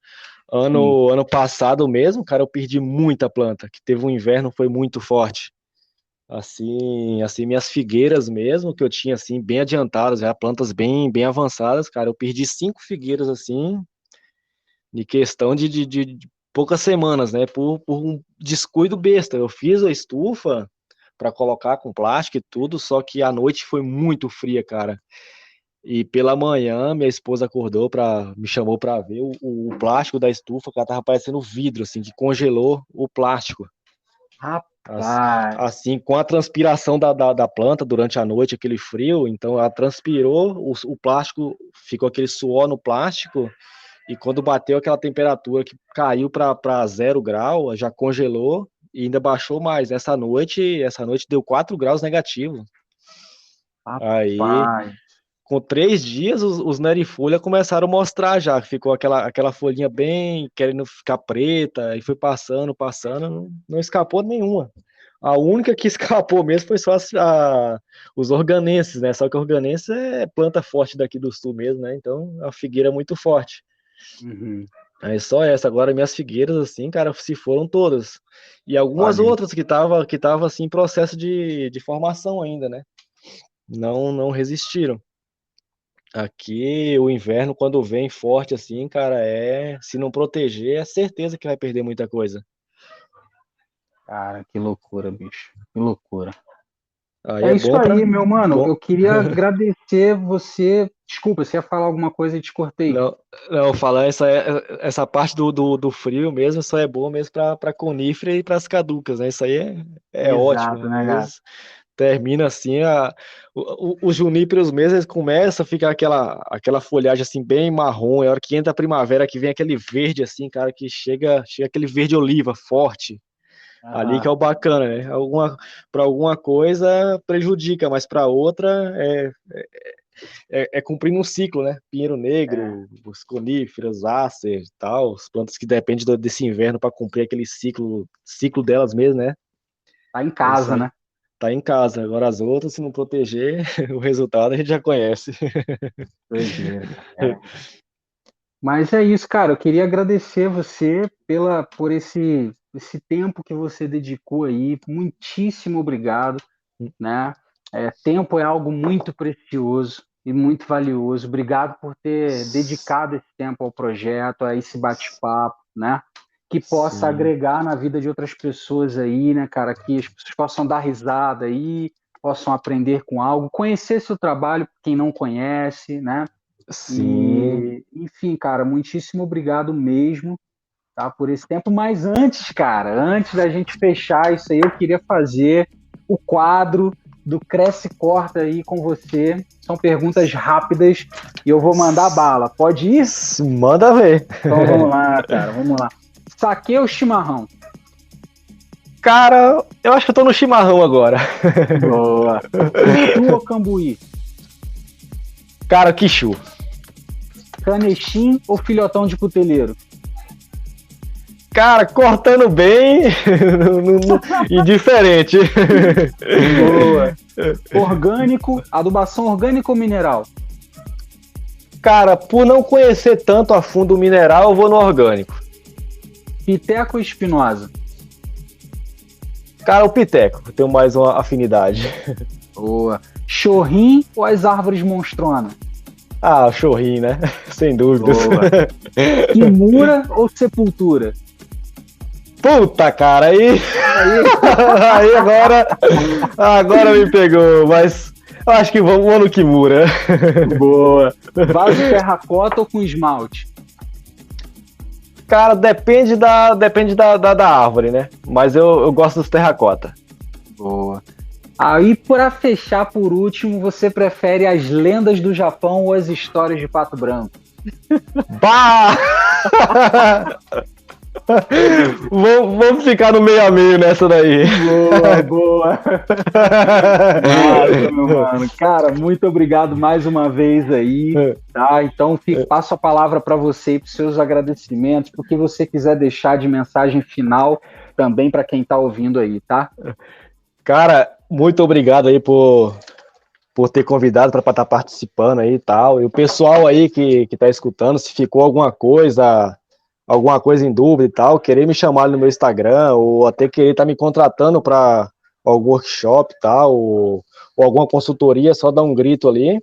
Sim. Ano passado mesmo, cara, eu perdi muita planta, que teve um inverno, foi muito forte. Assim, minhas figueiras mesmo, que eu tinha, assim, bem adiantadas, já plantas bem avançadas, cara, eu perdi 5 figueiras, assim, em questão de poucas semanas, né? Por um descuido besta. Eu fiz a estufa para colocar com plástico e tudo, só que a noite foi muito fria, cara. E pela manhã, minha esposa acordou, me chamou para ver o plástico da estufa, que ela tava parecendo vidro, assim, que congelou o plástico. Rapaz. Assim, com a transpiração da planta durante a noite, aquele frio, então ela transpirou, o plástico, ficou aquele suor no plástico, e quando bateu aquela temperatura que caiu para 0 grau, já congelou e ainda baixou mais. Essa noite deu 4 graus negativo. Aí, Rapaz. com 3 dias, os nerifolha começaram a mostrar já, ficou aquela folhinha bem querendo ficar preta, e foi passando, não escapou nenhuma. A única que escapou mesmo foi só os organenses, né? Só que organense é planta forte daqui do sul mesmo, né? Então, a figueira é muito forte. Uhum. É só essa. Agora, minhas figueiras, assim, cara, se foram todas. E algumas Olha, outras que tava assim, em processo de formação ainda, né? Não resistiram. Aqui, o inverno, quando vem forte assim, cara, se não proteger, é certeza que vai perder muita coisa. cara, que loucura, bicho. Que loucura. Aí É é isso bom para aí, meu mano. bom. Eu queria agradecer você. Desculpa, você ia falar alguma coisa e te cortei. Não, falar essa parte do frio mesmo só é bom mesmo para conífera e para as caducas, né? Isso aí é ótimo. Exato, Às né, cara? vezes termina assim, os juníperos mesmo, eles começam a ficar aquela folhagem assim bem marrom, é a hora que entra a primavera que vem aquele verde assim, cara, que chega aquele verde oliva forte. Ali que Aham. é o bacana, né? Para alguma coisa prejudica, mas para outra é cumprindo um ciclo, né? Pinheiro É, negro, os coníferas, ácer e tal, as plantas que dependem desse inverno para cumprir aquele ciclo delas mesmo, né? tá em É isso casa, aí. né? Tá em casa. Agora as outras, se não proteger, o resultado a gente já conhece. Doideira, cara. Mas é isso, cara. Eu queria agradecer você por esse tempo que você dedicou aí. Muitíssimo obrigado, né? Tempo é algo muito precioso e muito valioso. Obrigado por ter dedicado esse tempo ao projeto, a esse bate-papo, né? Que possa Sim, agregar na vida de outras pessoas aí, né, cara? Que as pessoas possam dar risada aí, possam aprender com algo, conhecer seu trabalho, quem não conhece, né? sim. E, enfim, cara, muitíssimo obrigado mesmo, tá, por esse tempo. Mas antes, cara, antes da gente fechar isso aí, eu queria fazer o quadro do Cresce e Corta aí com você. São perguntas rápidas e eu vou mandar bala. Pode ir? Manda ver. Então vamos lá, cara, vamos lá. Saquê ou chimarrão? Cara, eu acho que eu tô no chimarrão agora. Boa. Pitu ou cambuí? Cara, quichu. Canechim ou filhotão de cuteleiro? Cara, cortando bem e diferente. Boa. Orgânico, adubação orgânica ou mineral? Cara, por não conhecer tanto a fundo o mineral, eu vou no orgânico. Piteco ou espinosa? Cara, o piteco, eu tenho mais uma afinidade. Boa. Chorrim ou as árvores monstronas? Ah, o chorrinho, né? Sem dúvidas. Boa. Kimura ou sepultura? Puta, cara, aí agora me pegou, mas eu acho que vamos no Kimura. Boa. Vaso terracota ou com esmalte? Cara, depende da árvore, né? Mas eu gosto dos terracota. Boa. Aí, para fechar por último, você prefere as lendas do Japão ou as histórias de Pato Branco? Bah! Vamos ficar no meio a meio nessa daí. Boa. Massa, meu mano. Cara, muito obrigado mais uma vez aí, tá? Então, passo a palavra para você e para os seus agradecimentos, porque você quiser deixar de mensagem final também para quem está ouvindo aí, tá? Cara, muito obrigado aí por ter convidado para estar participando aí e tal. E o pessoal aí que tá escutando, se ficou alguma coisa em dúvida e tal, querer me chamar no meu Instagram, ou até querer estar me contratando para algum workshop e tal, ou alguma consultoria, só dar um grito ali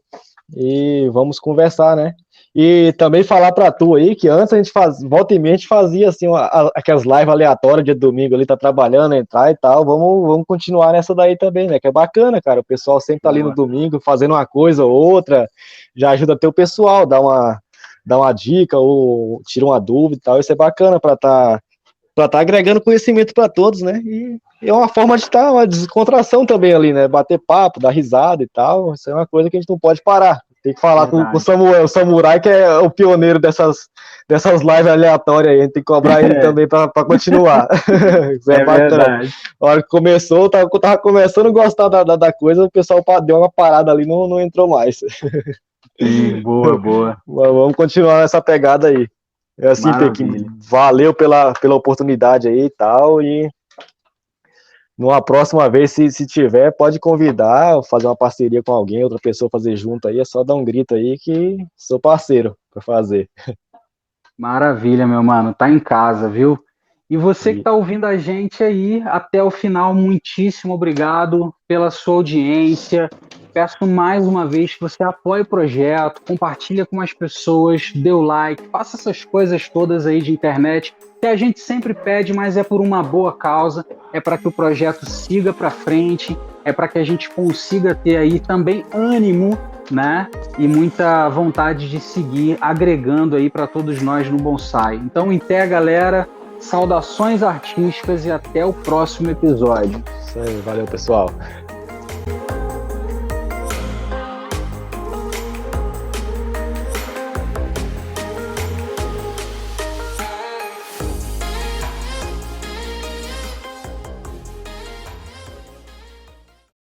e vamos conversar, né? E também falar pra tu aí que antes a gente volta e meia a gente fazia assim, aquelas lives aleatórias de domingo ali, tá trabalhando, entrar e tal. Vamos continuar nessa daí também, né? Que é bacana, cara. O pessoal sempre tá ali no domingo fazendo uma coisa ou outra, já ajuda até o pessoal, dá uma dica ou tira uma dúvida e tal. Isso é bacana pra tá agregando conhecimento para todos, né? E é uma forma de estar, uma descontração também ali, né? Bater papo, dar risada e tal. Isso é uma coisa que a gente não pode parar. Tem que falar com o Samuel, o Samurai, que é o pioneiro dessas lives aleatórias aí. A gente tem que cobrar ele também para continuar. Isso é bacana. Verdade. A hora que começou, eu tava começando a gostar da coisa, o pessoal deu uma parada ali, não entrou mais. Boa. Mas vamos continuar nessa pegada aí. É assim, Pequim, valeu pela oportunidade aí e tal, e numa próxima vez, se tiver, pode convidar, fazer uma parceria com alguém, outra pessoa fazer junto aí, é só dar um grito aí que sou parceiro para fazer. Maravilha, meu mano, tá em casa, viu? E você que tá ouvindo a gente aí até o final, muitíssimo obrigado pela sua audiência. Peço mais uma vez que você apoie o projeto, compartilha com as pessoas, dê o like, faça essas coisas todas aí de internet que a gente sempre pede, mas é por uma boa causa, é para que o projeto siga para frente, é para que a gente consiga ter aí também ânimo, né? E muita vontade de seguir agregando aí para todos nós no bonsai. Então, até, galera, saudações artísticas e até o próximo episódio. Isso aí, valeu, pessoal.